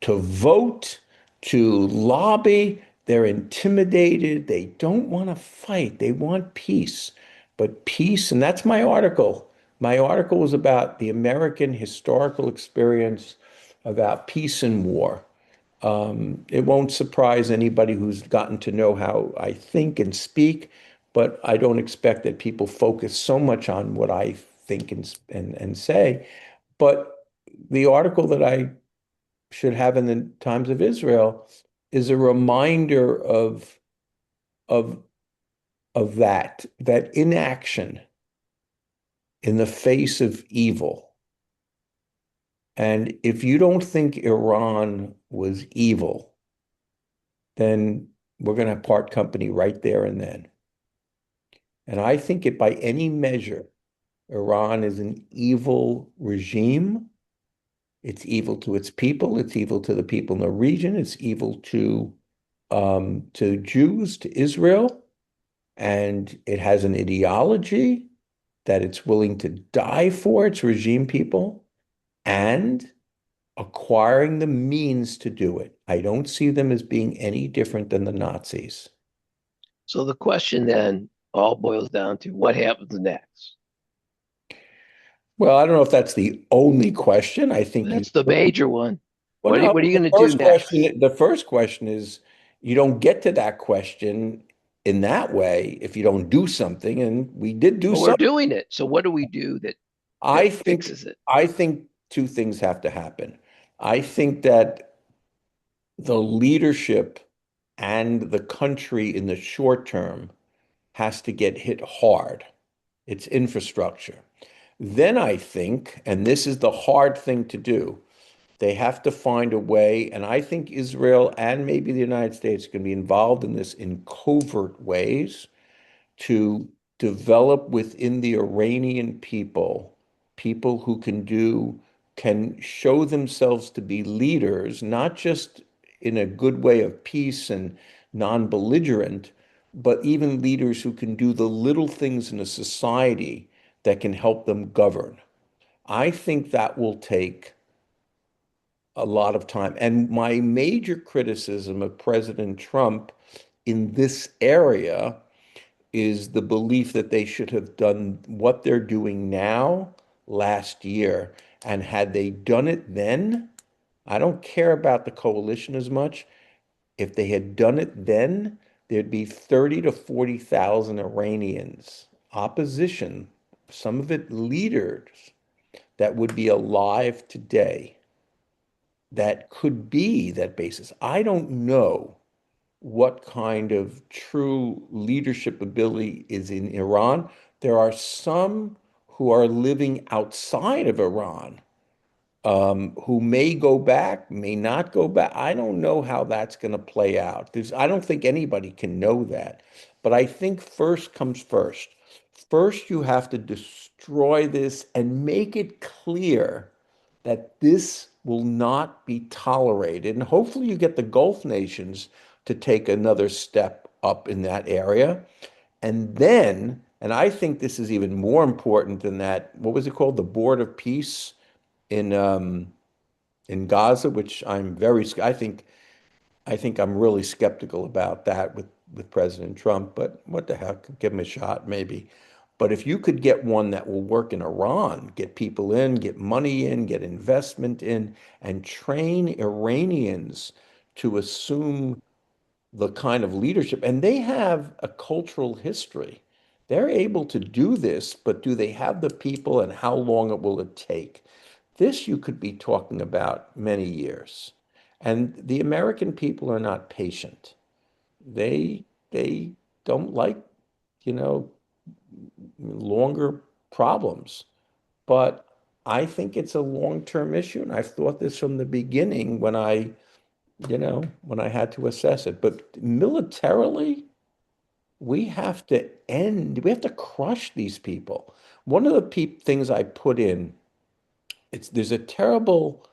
to vote, to lobby. They're intimidated. They don't want to fight. They want peace. But peace, and that's my article. My article was about the American historical experience about peace and war. It won't surprise anybody who's gotten to know how I think and speak, but I don't expect that people focus so much on what I think and say. But the article that I should have in the Times of Israel is a reminder of that inaction in the face of evil And if you don't think Iran was evil, then we're going to part company right there and then. And I think it by any measure, Iran is an evil regime. It's evil to its people. It's evil to the people in the region. It's evil to Jews, to Israel. And it has an ideology that it's willing to die for its regime people and acquiring the means to do it. I don't see them as being any different than the Nazis. So the question then all boils down to what happens next? Well, I don't know if that's the only question. I think you, That's the major one. well, What are, no, what are you going to do next? the first question is you don't get to that question in that way if you don't do something. And we did do Well, we're something. doing it. So what do we do that I that think fixes it? I think two things have to happen. I think that the leadership and the country in the short term has to get hit hard. It's infrastructure. Then I think, and this is the hard thing to do, they have to find a way, and I think Israel and maybe the United States can be involved in this in covert ways to develop within the Iranian people, people who can show themselves to be leaders, not just in a good way of peace and non-belligerent, but even leaders who can do the little things in a society that can help them govern. I think that will take a lot of time. And my major criticism of President Trump in this area is the belief that they should have done what they're doing now last year. And had they done it then, I don't care about the coalition as much. If they had done it then, there'd be 30 to 40,000 Iranians, opposition, some of it leaders, that would be alive today that could be that basis. I don't know what kind of true leadership ability is in Iran. There are some who are living outside of Iran, who may go back, may not go back. I don't know how that's going to play out. I don't think anybody can know that. But I think first comes first. First, you have to destroy this and make it clear that this will not be tolerated. And hopefully, you get the Gulf nations to take another step up in that area. And then, and I think this is even more important than that, what was it called? The Board of Peace in Gaza, which I think I'm really skeptical about that with President Trump, but what the heck, give him a shot maybe. But if you could get one that will work in Iran, get people in, get money in, get investment in, and train Iranians to assume the kind of leadership, and they have a cultural history. They're able to do this, but do they have the people and how long it will it take? This you could be talking about many years. And the American people are not patient. They don't like, you know, longer problems. But I think it's a long-term issue, and I've thought this from the beginning when I had to assess it. But militarily, we have to crush these people. One of the things I put in, there's a terrible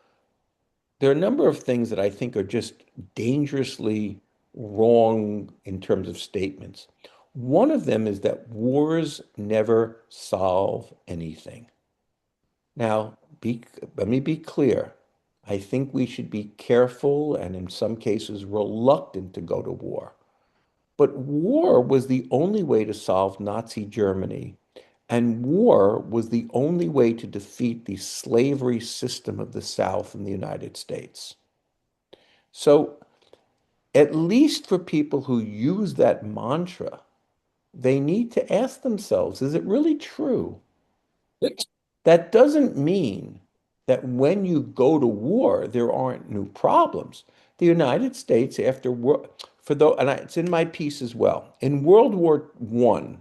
there are a number of things that I think are just dangerously wrong in terms of statements. One of them is that wars never solve anything. Now, let me be clear. I think we should be careful and in some cases reluctant to go to war. But war was the only way to solve Nazi Germany, and war was the only way to defeat the slavery system of the South in the United States. So, at least for people who use that mantra, they need to ask themselves, is it really true? That doesn't mean that when you go to war, there aren't new problems. The United States, after war, it's in my piece as well. In World War I,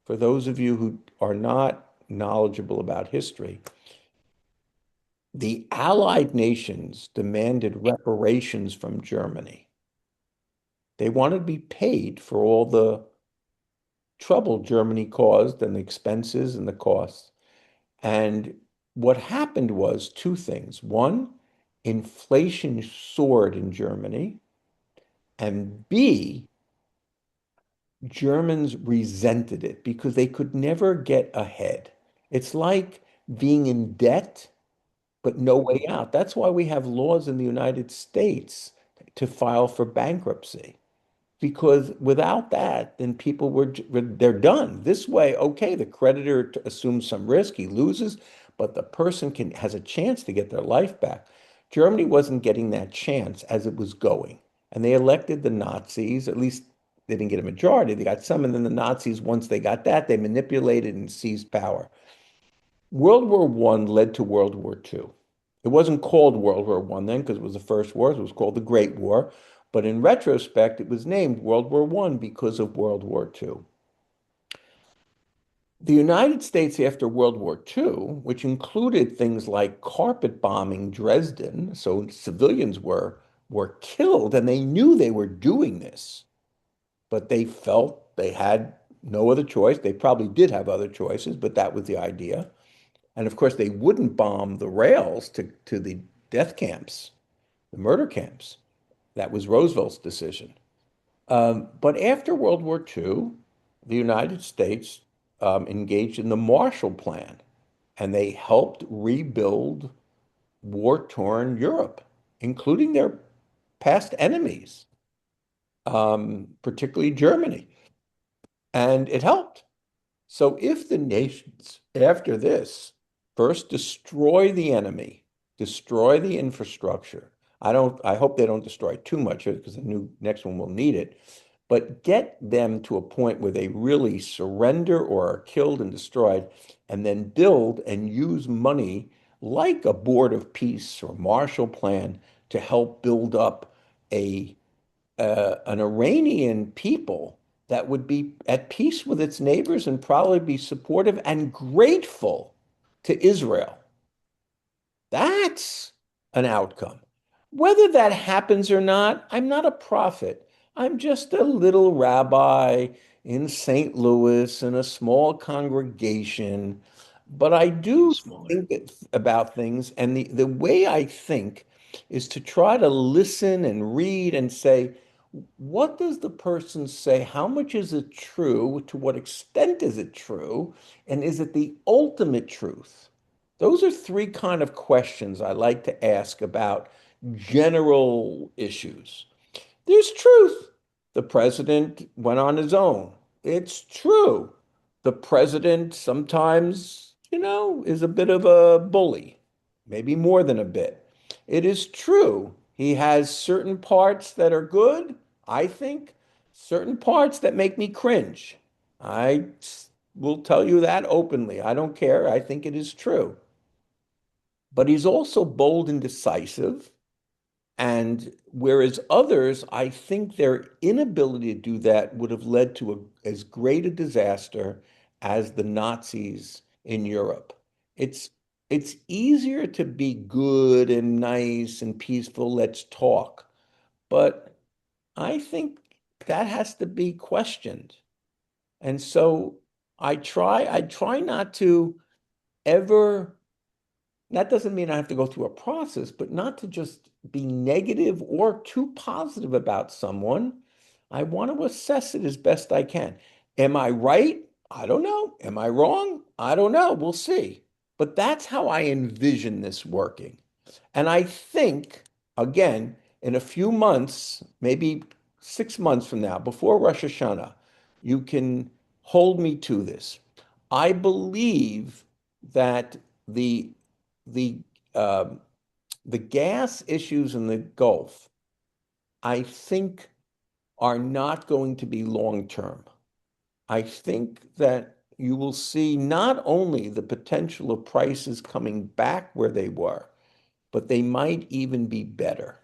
for those of you who are not knowledgeable about history, the Allied nations demanded reparations from Germany. They wanted to be paid for all the trouble Germany caused and the expenses and the costs. And what happened was two things. One, inflation soared in Germany, and B, Germans resented it because they could never get ahead. It's like being in debt, but no way out. That's why we have laws in the United States to file for bankruptcy. Because without that, then people they're done. This way, okay, the creditor assumes some risk, he loses, but the person has a chance to get their life back. Germany wasn't getting that chance as it was going. And they elected the Nazis, at least they didn't get a majority, they got some, and then the Nazis, once they got that, they manipulated and seized power. World War One led to World War Two. It wasn't called World War One then because it was the first war. It was called the Great War. But in retrospect, it was named World War One because of World War Two. The United States after World War Two, which included things like carpet bombing Dresden, so civilians were killed and they knew they were doing this, but they felt they had no other choice. They probably did have other choices, but that was the idea. And of course, they wouldn't bomb the rails to the death camps, the murder camps. That was Roosevelt's decision. But after World War II, the United States engaged in the Marshall Plan, and they helped rebuild war-torn Europe, including their past enemies, particularly Germany. And it helped. So if the nations after this first destroy the enemy, destroy the infrastructure, I hope they don't destroy too much because the next one will need it, but get them to a point where they really surrender or are killed and destroyed, and then build and use money like a board of peace or Marshall Plan to help build up a an Iranian people that would be at peace with its neighbors and probably be supportive and grateful to Israel. That's an outcome. Whether that happens or not, I'm not a prophet. I'm just a little rabbi in St. Louis in a small congregation. But I do think about things, and the way I think is to try to listen and read and say, what does the person say? How much is it true? To what extent is it true? And is it the ultimate truth? Those are three kind of questions I like to ask about general issues. There's truth. The president went on his own. It's true. The president sometimes, is a bit of a bully, maybe more than a bit. It is true. He has certain parts that are good, I think, certain parts that make me cringe. I will tell you that openly. I don't care. I think it is true. But he's also bold and decisive. And whereas others, I think their inability to do that would have led to as great a disaster as the Nazis in Europe. It's it's easier to be good and nice and peaceful, let's talk. But I think that has to be questioned. And so I try not to ever, that doesn't mean I have to go through a process, but not to just be negative or too positive about someone. I want to assess it as best I can. Am I right? I don't know. Am I wrong? I don't know. We'll see. But that's how I envision this working. And I think, again, in a few months, maybe 6 months from now, before Rosh Hashanah, you can hold me to this. I believe that the the um the gas issues in the Gulf, I think, are not going to be long term. I think that you will see not only the potential of prices coming back where they were, but they might even be better.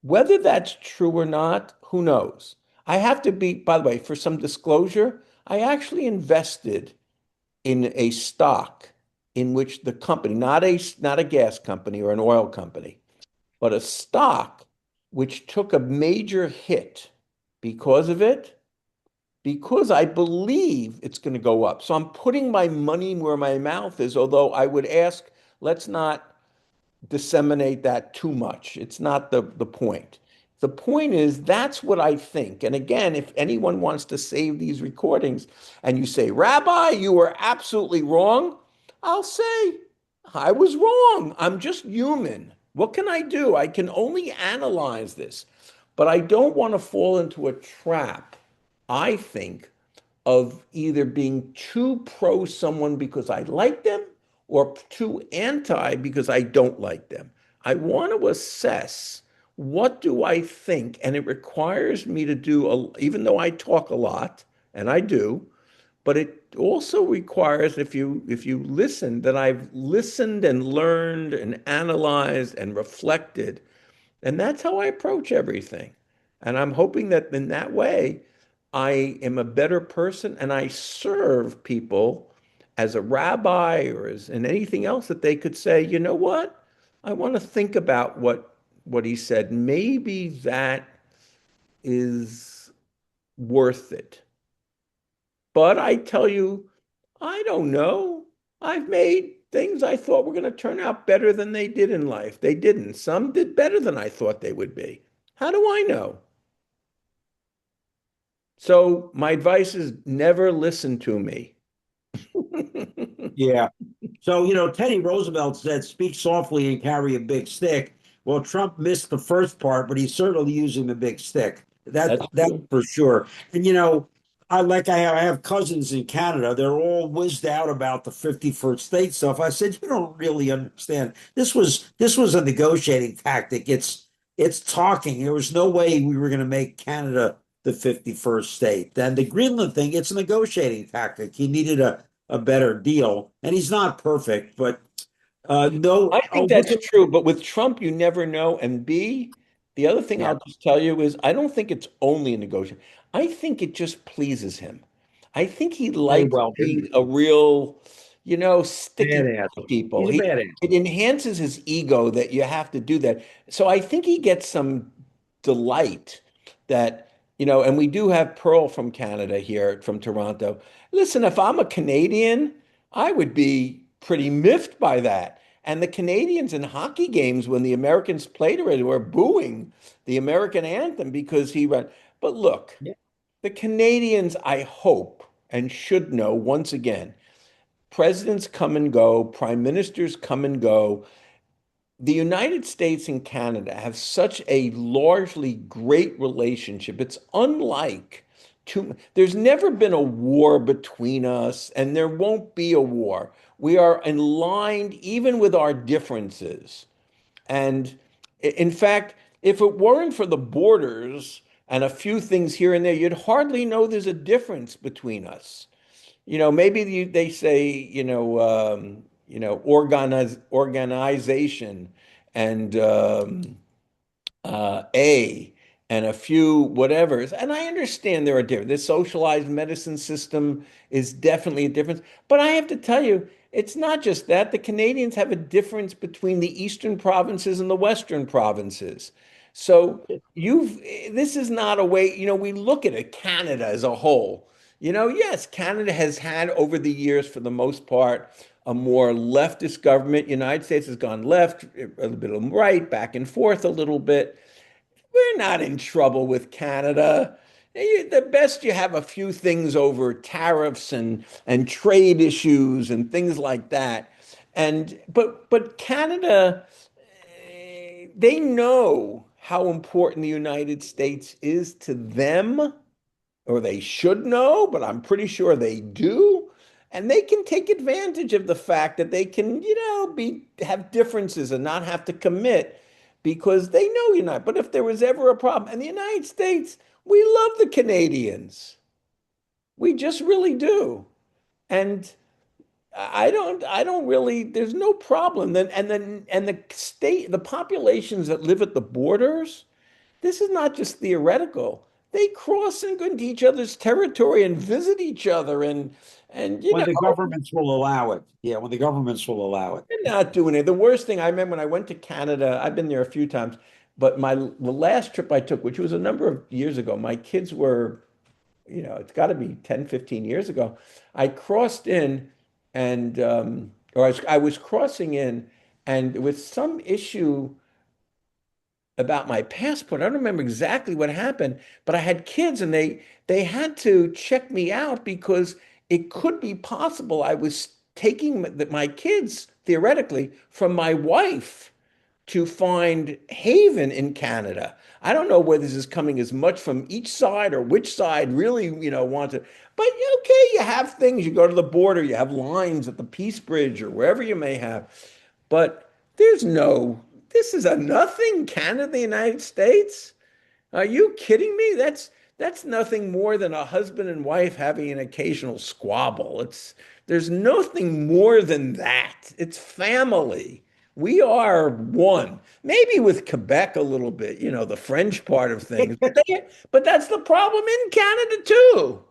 Whether that's true or not, who knows? I have to be, by the way, for some disclosure, I actually invested in a stock in which the company, not a gas company or an oil company, but a stock which took a major hit because of it, because I believe it's going to go up. So I'm putting my money where my mouth is, although I would ask, let's not disseminate that too much. It's not the point. The point is, that's what I think. And again, if anyone wants to save these recordings and you say, Rabbi, you were absolutely wrong, I'll say, I was wrong. I'm just human. What can I do? I can only analyze this. But I don't want to fall into a trap, I think, of either being too pro someone because I like them or too anti because I don't like them. I want to assess, what do I think? And it requires me to do, even though I talk a lot, and I do, but it also requires, if you listen, that I've listened and learned and analyzed and reflected, and that's how I approach everything. And I'm hoping that in that way, I am a better person and I serve people as a rabbi or as in anything else that they could say, you know what? I want to think about what he said. Maybe that is worth it. But I tell you, I don't know. I've made things I thought were going to turn out better than they did in life. They didn't. Some did better than I thought they would be. How do I know? So my advice is never listen to me. Yeah. So, Teddy Roosevelt said, speak softly and carry a big stick. Well, Trump missed the first part, but he's certainly using the big stick. That's That's true. for sure. And, I have cousins in Canada. They're all whizzed out about the 51st state stuff. I said, you don't really understand. This was a negotiating tactic. It's talking. There was no way we were going to make Canada the 51st state. Then the Greenland thing, it's a negotiating tactic. He needed a better deal. And he's not perfect, but no. I Oh, think look that's at true, but with Trump, you never know. And B, the other thing yeah, I'll just tell you is I don't think it's only a negotiation. I think it just pleases him. I think he may likes well be being a real, sticky badass. to people. He's a badass. It enhances his ego that you have to do that. So I think he gets some delight that, and we do have Pearl from Canada here, from Toronto. Listen, if I'm a Canadian, I would be pretty miffed by that. And the Canadians in hockey games, when the Americans played already, were booing the American anthem because he ran. But look, Yeah. the Canadians, I hope, and should know once again, presidents come and go, prime ministers come and go. The United States and Canada have such a largely great relationship. It's unlike there's never been a war between us, and there won't be a war. We are aligned even with our differences. And in fact, if it weren't for the borders and a few things here and there, you'd hardly know there's a difference between us. Maybe they say, organization and A and a few whatevers. And I understand there are different. The socialized medicine system is definitely a difference. But I have to tell you, it's not just that. The Canadians have a difference between the eastern provinces and the western provinces. So this is not a way, we look at it, Canada as a whole. Yes, Canada has had over the years, for the most part, a more leftist government. United States has gone left, a little bit right, back and forth a little bit. We're not in trouble with Canada. The best, you have a few things over tariffs and trade issues and things like that. But Canada, they know how important the United States is to them, or they should know, but I'm pretty sure they do. And they can take advantage of the fact that they can, have differences and not have to commit because they know you're not. But if there was ever a problem, and the United States, we love the Canadians. We just really do. And I don't really, there's no problem. And the state, the populations that live at the borders, this is not just theoretical. they cross and go into each other's territory and visit each other and When the governments will allow it. Yeah, when the governments will allow it. they're not doing it. The worst thing I remember when I went to Canada, I've been there a few times, but the last trip I took, which was a number of years ago, my kids were, it's got to be 10, 15 years ago. I crossed in and or I was crossing in and with some issue about my passport. I don't remember exactly what happened, but I had kids and they had to check me out because it could be possible I was taking my kids theoretically from my wife to find haven in Canada. I don't know whether this is coming as much from each side or which side really, wants to. But okay, you have things. You go to the border, you have lines at the Peace Bridge or wherever you may have. But this is a nothing, Canada, the United States. Are you kidding me? That's nothing more than a husband and wife having an occasional squabble. There's nothing more than that. It's family. We are one. Maybe with Quebec a little bit, the French part of things. But that's the problem in Canada too.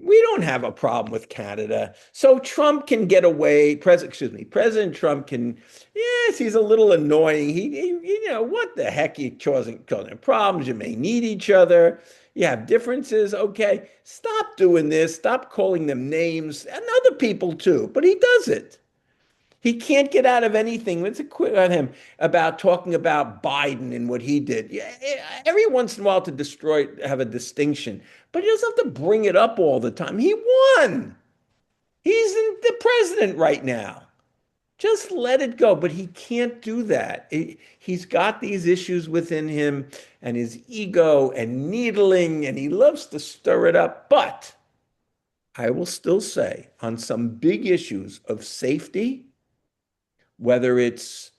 We don't have a problem with Canada. So Trump can get away, President Trump can, yes, he's a little annoying. What the heck? You causing problems. You may need each other. You have differences. Okay, stop doing this. Stop calling them names and other people too. But he does it. He can't get out of anything. Let's quit on him about talking about Biden and what he did. Yeah, every once in a while have a distinction, but he doesn't have to bring it up all the time. He won. He's the president right now. Just let it go. But he can't do that. He's got these issues within him and his ego and needling, and he loves to stir it up. But I will still say on some big issues of safety, whether it's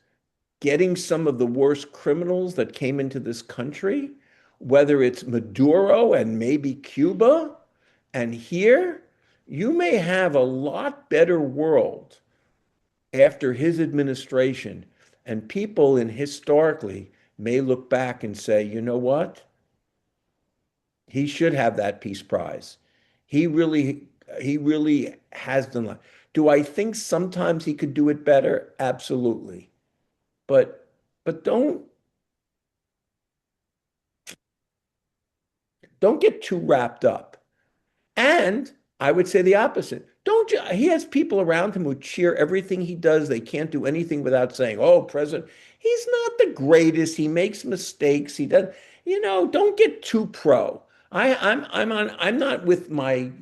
getting some of the worst criminals that came into this country, whether it's Maduro and maybe Cuba, and here, you may have a lot better world after his administration. And people historically may look back and say, you know what? He should have that Peace Prize. He really has done that. Do I think sometimes he could do it better? Absolutely. But don't get too wrapped up. And I would say the opposite. Don't you, he has people around him who cheer everything he does. They can't do anything without saying, "Oh, President, he's not the greatest. He makes mistakes. He does, don't get too pro." I'm not with I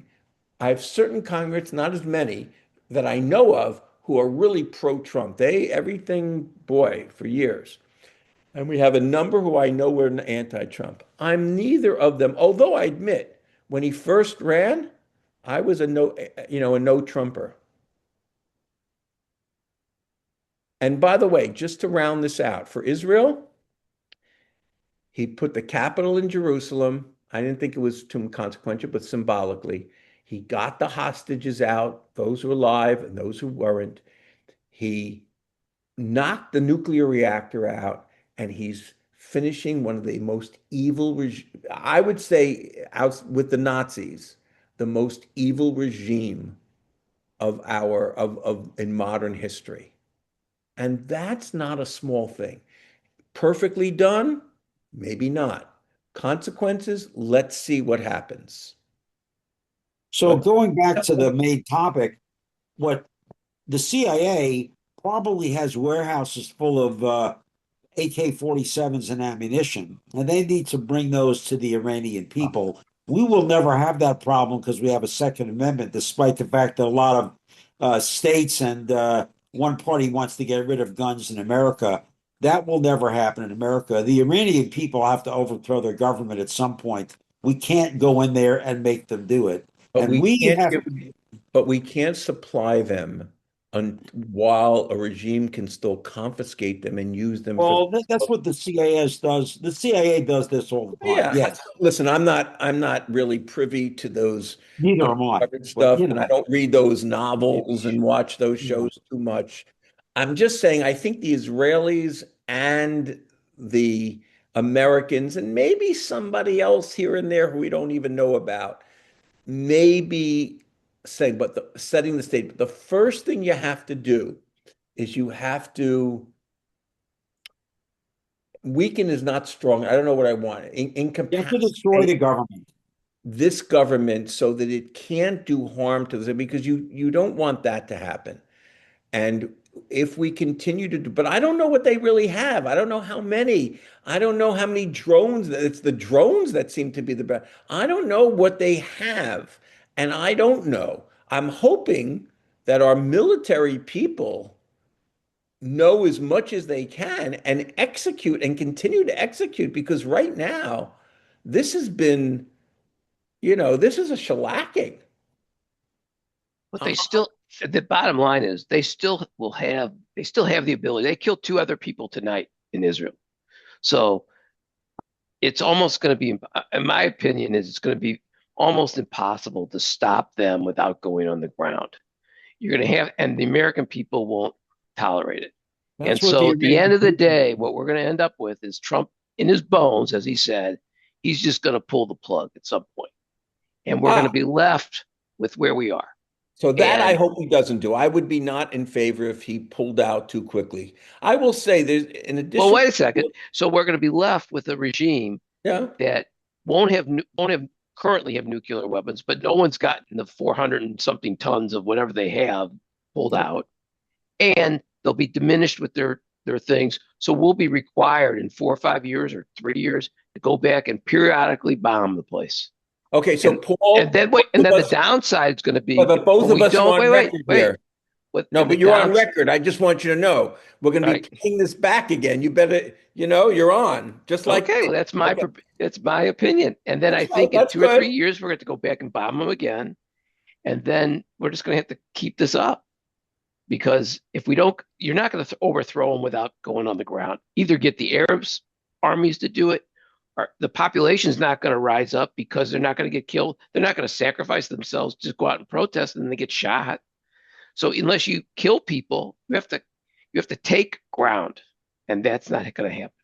have certain congregates, not as many, that I know of who are really pro-Trump. Everything, boy, for years. And we have a number who I know were anti-Trump. I'm neither of them, although I admit, when he first ran, I was a no Trumper. And by the way, just to round this out, for Israel, he put the capital in Jerusalem. I didn't think it was too consequential, but symbolically. He got the hostages out, those who were alive and those who weren't. He knocked the nuclear reactor out, and he's finishing one of the most evil, I would say, out with the Nazis, the most evil regime in modern history. And that's not a small thing. Perfectly done? Maybe not. Consequences? Let's see what happens. So going back to the main topic, what the CIA probably has warehouses full of AK-47s and ammunition, and they need to bring those to the Iranian people. We will never have that problem because we have a Second Amendment, despite the fact that a lot of states and one party wants to get rid of guns in America. That will never happen in America. The Iranian people have to overthrow their government at some point. We can't go in there and make them do it. But And we can't supply them while a regime can still confiscate them and use them well, that's what the CIA does. The CIA does this all the time. Yeah. Yes, Listen, I'm not really privy to those neither am I. covered But stuff, and I don't read those novels and watch those you know. shows too much. I'm just saying, I think the Israelis and the Americans and maybe somebody else here and there who we don't even know about, maybe saying, but setting the stage. But the first thing you have to do is you have to weaken is not strong. I don't know what I want. You have to destroy Incapacitate the government. this government so that it can't do harm to this because you don't want that to happen. And if we continue to do, but I don't know what they really have. I don't know how many. I don't know how many drones. It's the drones that seem to be the best. I don't know what they have. And I don't know. I'm hoping that our military people know as much as they can and execute and continue to execute because right now, this has been, this is a shellacking. But the bottom line is they still have the ability. They killed two other people tonight in Israel. So it's almost going to be, in my opinion, it's going to be almost impossible to stop them without going on the ground. You're going to have, and the American people won't tolerate it. That's And what so the at the end of the American day, people. what we're going to end up with is Trump in his bones, as he said, he's just going to pull the plug at some point. And we're going to be left with where we are. So that I And hope he doesn't do. I would be not in favor if he pulled out too quickly. I will say there's in well, addition. wait a second. So we're going to be left with a regime Yeah. that won't have currently have nuclear weapons, but no one's gotten the 400 and something tons of whatever they have pulled out, and they'll be diminished with their things. So we'll be required in 4 or 5 years or 3 years to go back and periodically bomb the place. Okay, so And Paul, both and of then the us, downside is going to be both when of we us are don't on record wait. here. No, And the but you're on downs record. I just want you to know we're going to be right. taking this back again. You better, you're on just like. Okay, well Okay, that's my opinion. And then I that's fine. think in That's 2 or 3 years we're going to go back and bomb them again, and then we're just going to have to keep this up because if we don't, you're not going to overthrow them without going on the ground. Either get the Arabs armies to do it, or the population's not going to rise up because they're not going to get killed. They're not going to sacrifice themselves, just go out and protest, and then they get shot. So unless you kill people, you have to take ground, and that's not going to happen.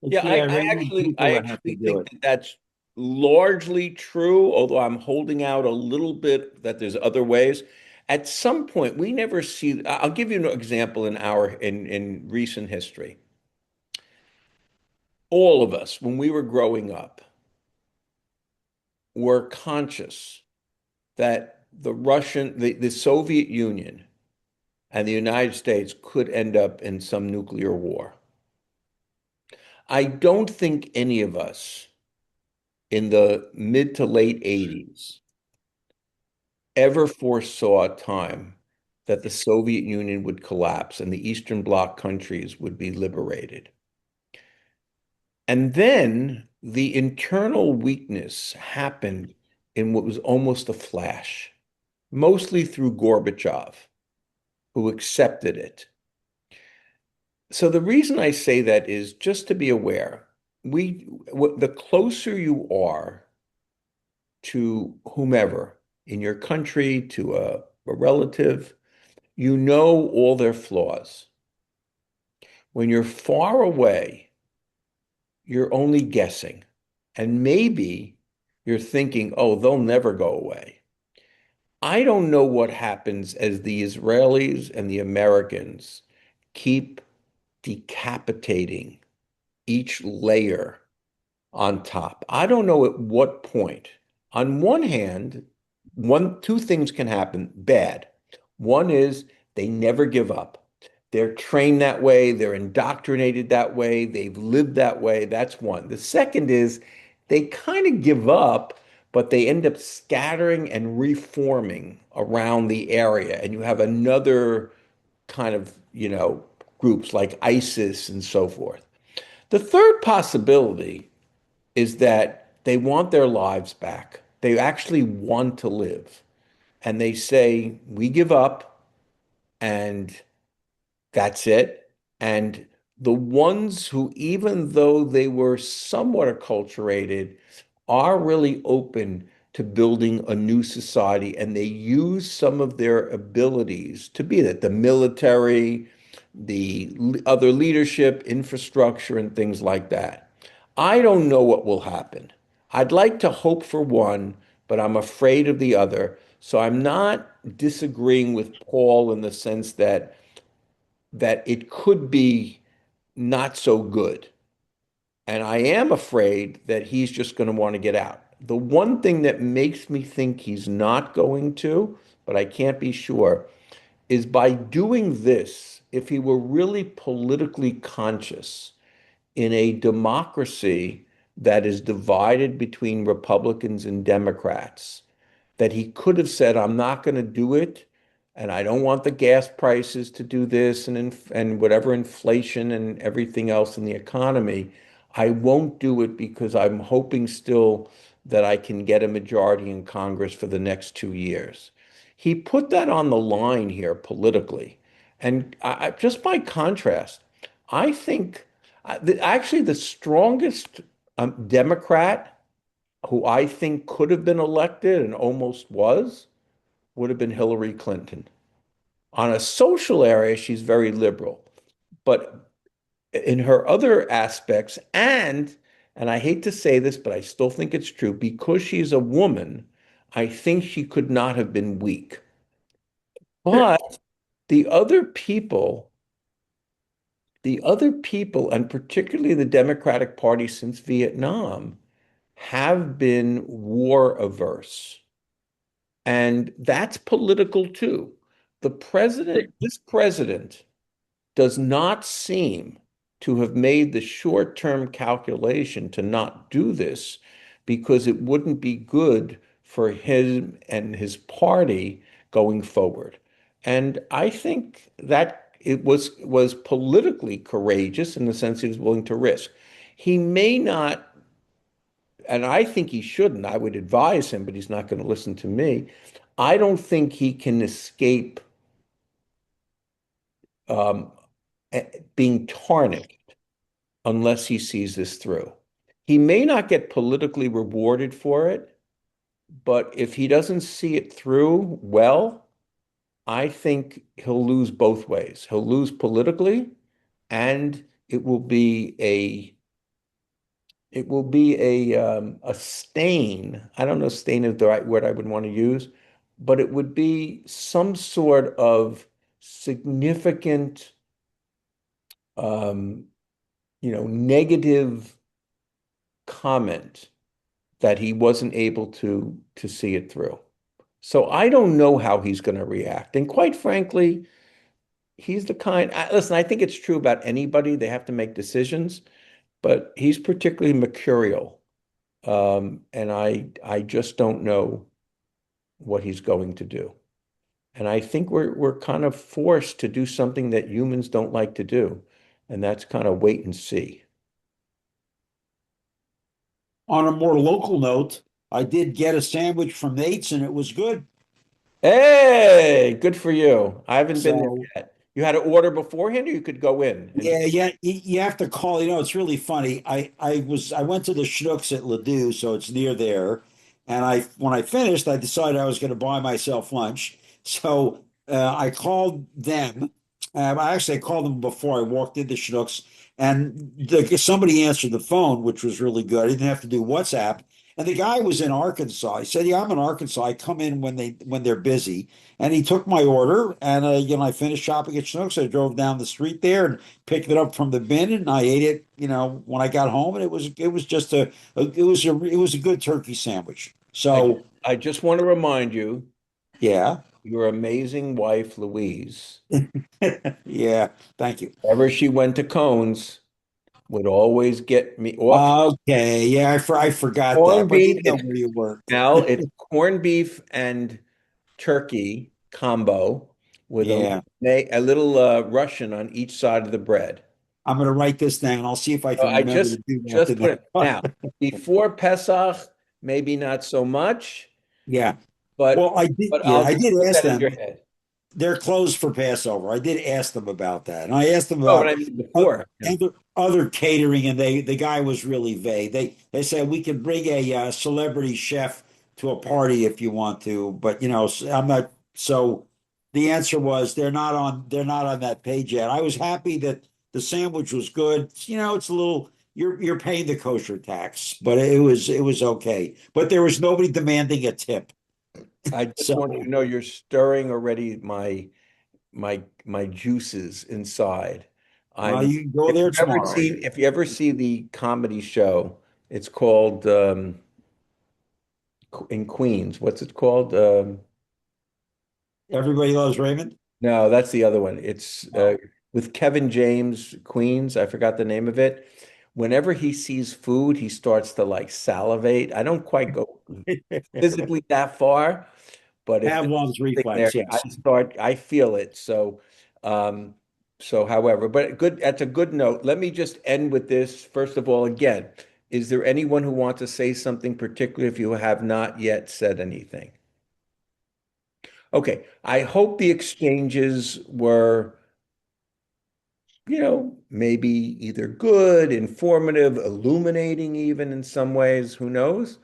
It's Yeah, the Iranian I people that have to actually do think it. that that's largely true, although I'm holding out a little bit that there's other ways. At some point, we never see. I'll give you an example in recent history. All of us, when we were growing up, were conscious that the Soviet Union and the United States could end up in some nuclear war. I don't think any of us in the mid to late 80s ever foresaw a time that the Soviet Union would collapse and the Eastern Bloc countries would be liberated. And then the internal weakness happened in what was almost a flash, mostly through Gorbachev, who accepted it. So the reason I say that is just to be aware, the closer you are to whomever in your country, to a relative, you know all their flaws. When you're far away, you're only guessing. And maybe you're thinking, oh, they'll never go away. I don't know what happens as the Israelis and the Americans keep decapitating each layer on top. I don't know at what point. On one hand, two things can happen bad. One is they never give up. They're trained that way, they're indoctrinated that way, they've lived that way. That's one. The second is they kind of give up, but they end up scattering and reforming around the area. And you have another kind of, groups like ISIS and so forth. The third possibility is that they want their lives back. They actually want to live. And they say, we give up and that's it. And the ones who, even though they were somewhat acculturated, are really open to building a new society and they use some of their abilities to be that the military, the other leadership, infrastructure, and things like that. I don't know what will happen. I'd like to hope for one, but I'm afraid of the other. So I'm not disagreeing with Paul in the sense that it could be not so good. And I am afraid that he's just going to want to get out. The one thing that makes me think he's not going to, but I can't be sure, is by doing this, if he were really politically conscious in a democracy that is divided between Republicans and Democrats, that he could have said, I'm not going to do it. And I don't want the gas prices to do this and whatever inflation and everything else in the economy. I won't do it because I'm hoping still that I can get a majority in Congress for the next 2 years. He put that on the line here politically. And just by contrast, I think actually the strongest Democrat who I think could have been elected and almost was would have been Hillary Clinton. On a social area, she's very liberal, but in her other aspects, and I hate to say this, but I still think it's true, because she's a woman, I think she could not have been weak. But the other people, the other people, and particularly the Democratic Party since Vietnam, have been war averse. And that's political too. This president does not seem to have made the short-term calculation to not do this because it wouldn't be good for him and his party going forward. And I think that it was politically courageous in the sense he was willing to risk. He may not, and I think he shouldn't. I would advise him, but he's not going to listen to me. I don't think he can escape um, being tarnished unless he sees this through. He may not get politically rewarded for it, but if he doesn't see it through well, I think he'll lose both ways. He'll lose politically, and it will be a stain. I don't know, stain is the right word I would want to use, but it would be some sort of significant, um, negative comment that he wasn't able to see it through. So I don't know how he's going to react. And quite frankly, he's the kind, listen, I think it's true about anybody. They have to make decisions, but he's particularly mercurial. And I just don't know what he's going to do. And I think we're kind of forced to do something that humans don't like to do, and that's kind of wait and see. On a more local note, I did get a sandwich from Nate's and it was good. Hey, good for you. I haven't been there So yet. You had to order beforehand, or you could go in and yeah, yeah, you have to call. It's really funny. I went to the Schnucks at Ladue, so it's near there. And I when I finished, I decided I was going to buy myself lunch. So I called them. I called them before I walked into Schnucks, and somebody answered the phone, which was really good. I didn't have to do WhatsApp. And the guy was in Arkansas. He said, "Yeah, I'm in Arkansas. I come in when they're busy." And he took my order, and I finished shopping at Schnucks. I drove down the street there and picked it up from the bin, and I ate it. When I got home, and it was just it was a good turkey sandwich. I So I just want to remind you, yeah, your amazing wife, Louise, yeah. Thank you. whenever she went to Cones, would always get me off Okay, yeah, I forgot that, corned but I beef. didn't know where you worked. It's corned beef and turkey combo with Yeah, a little Russian on each side of the bread. I'm gonna write this down. I'll see if I can I remember just to do that just put today. it now. Before Pesach, maybe not so much, Yeah. but Well, I did. but Yeah, I'll I just did put ask that in your them. head. They're closed for Passover. I did ask them about that, and I asked them Oh, but about I mean before. Yeah. other catering, and the guy was really vague. They said we can bring a celebrity chef to a party if you want to, but I'm not. So the answer was they're not on that page yet. I was happy that the sandwich was good. It's a little you're paying the kosher tax, but it was okay. But there was nobody demanding a tip. I just want you So to know you're stirring already my juices inside. I'm you can go there tomorrow. if you ever see the comedy show, it's called in Queens. What's it called? Everybody loves Raymond. No, that's the other one. It's Oh. with Kevin James, Queens. I forgot the name of it. Whenever he sees food, he starts to like salivate. I don't quite go physically that far, but if there's Pavlov's something there, reflex, yes. I feel it. Um, however, but good, that's a good note. Let me just end with this. First of all, again, is there anyone who wants to say something particular if you have not yet said anything? Okay, I hope the exchanges were, maybe either good, informative, illuminating, even in some ways, who knows?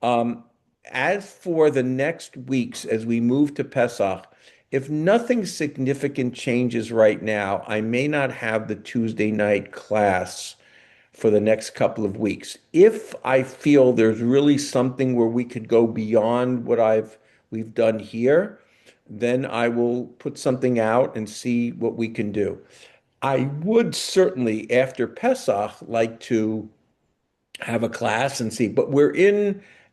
Um, as for the next weeks, as we move to Pesach, if nothing significant changes right now, I may not have the Tuesday night class for the next couple of weeks. If I feel there's really something where we could go beyond what we've done here, then I will put something out and see what we can do. I would certainly, after Pesach, like to have a class and see. But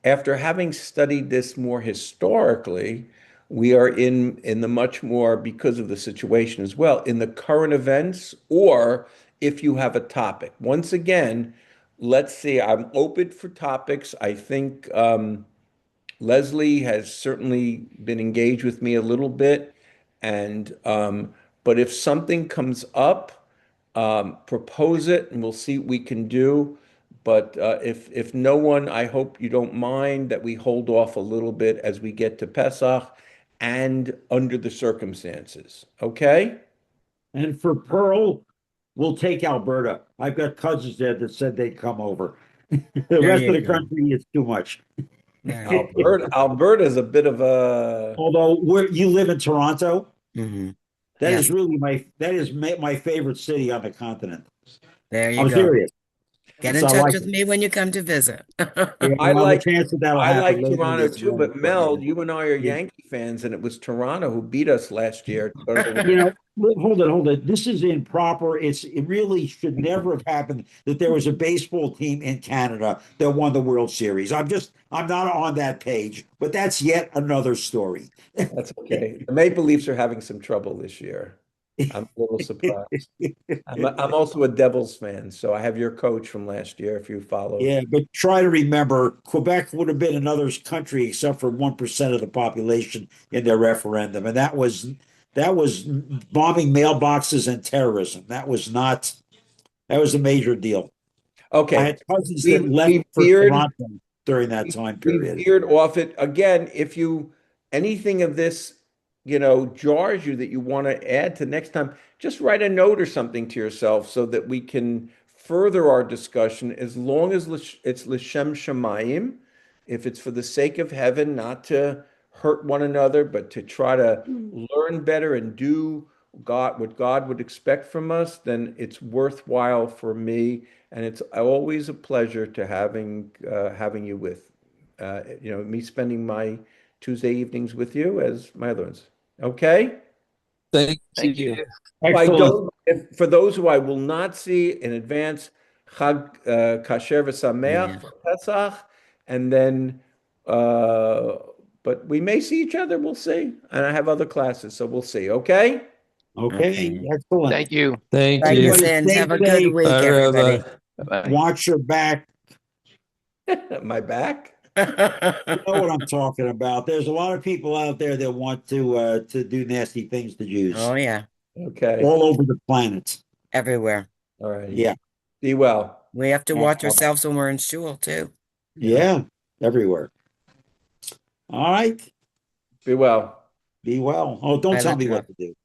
after having studied this more historically, we are in the much more, because of the situation as well, in the current events, or if you have a topic. Once again, let's see, I'm open for topics. I think Leslie has certainly been engaged with me a little bit. And but if something comes up, propose it and we'll see what we can do. But if no one, I hope you don't mind that we hold off a little bit as we get to Pesach and under the circumstances. Okay? And for Pearl, we'll take Alberta. I've got cousins there that said they'd come over. The There rest of you the go. country is too much. Yeah. Alberta is a bit of a Although you live in Toronto, Hmm. that is Yes. really my favorite city on the continent. There you I'm go. serious. Get in So I touch like with it. me when you come to visit. Yeah, I well, the like chance that that'll I happen like later Toronto this too, month. but But Mel, you and I are Yankee fans, and it was Toronto who beat us last year to go to the. hold it. This is improper. It really should never have happened that there was a baseball team in Canada that won the World Series. I'm not on that page, but that's yet another story. That's okay. The Maple Leafs are having some trouble this year. I'm a little surprised. I'm also a Devils fan, so I have your coach from last year. If you followed, Yeah, but try to remember Quebec would have been another country except for 1% of the population in their referendum. And that was bombing mailboxes and terrorism. That was a major deal. I okay, had cousins that we left we for veered Toronto during that time we period. veered off it again. If anything of this, jars you that you want to add to next time, just write a note or something to yourself so that we can further our discussion. As long as it's l'shem shamayim, if it's for the sake of heaven, not to hurt one another, but to try to learn better and do what God would expect from us, then it's worthwhile for me, and it's always a pleasure to having you with me spending my Tuesday evenings with you as my other ones. Okay? Thank Thank you. you. Excellent. For those who I will not see in advance, Chag Kasher v'Sameach Yeah. for Pesach, and then, but we may see each other. We'll see. And I have other classes, so we'll see. Okay? Okay, Okay. excellent. Thank you. Thank Right, you. your Everybody sins. stay Have a good safe. week, Bye, everybody. Rabbi. Bye-bye. Watch your back. My back? You know what I'm talking about. There's a lot of people out there that want to do nasty things to Oh, Jews yeah. Okay. all over the planet. Everywhere. All right. Yeah. Be well. We have to watch Uh, ourselves when we're in shul, too. yeah, everywhere. All right. Be well. Be well. Oh, don't I tell let me you what off. to do.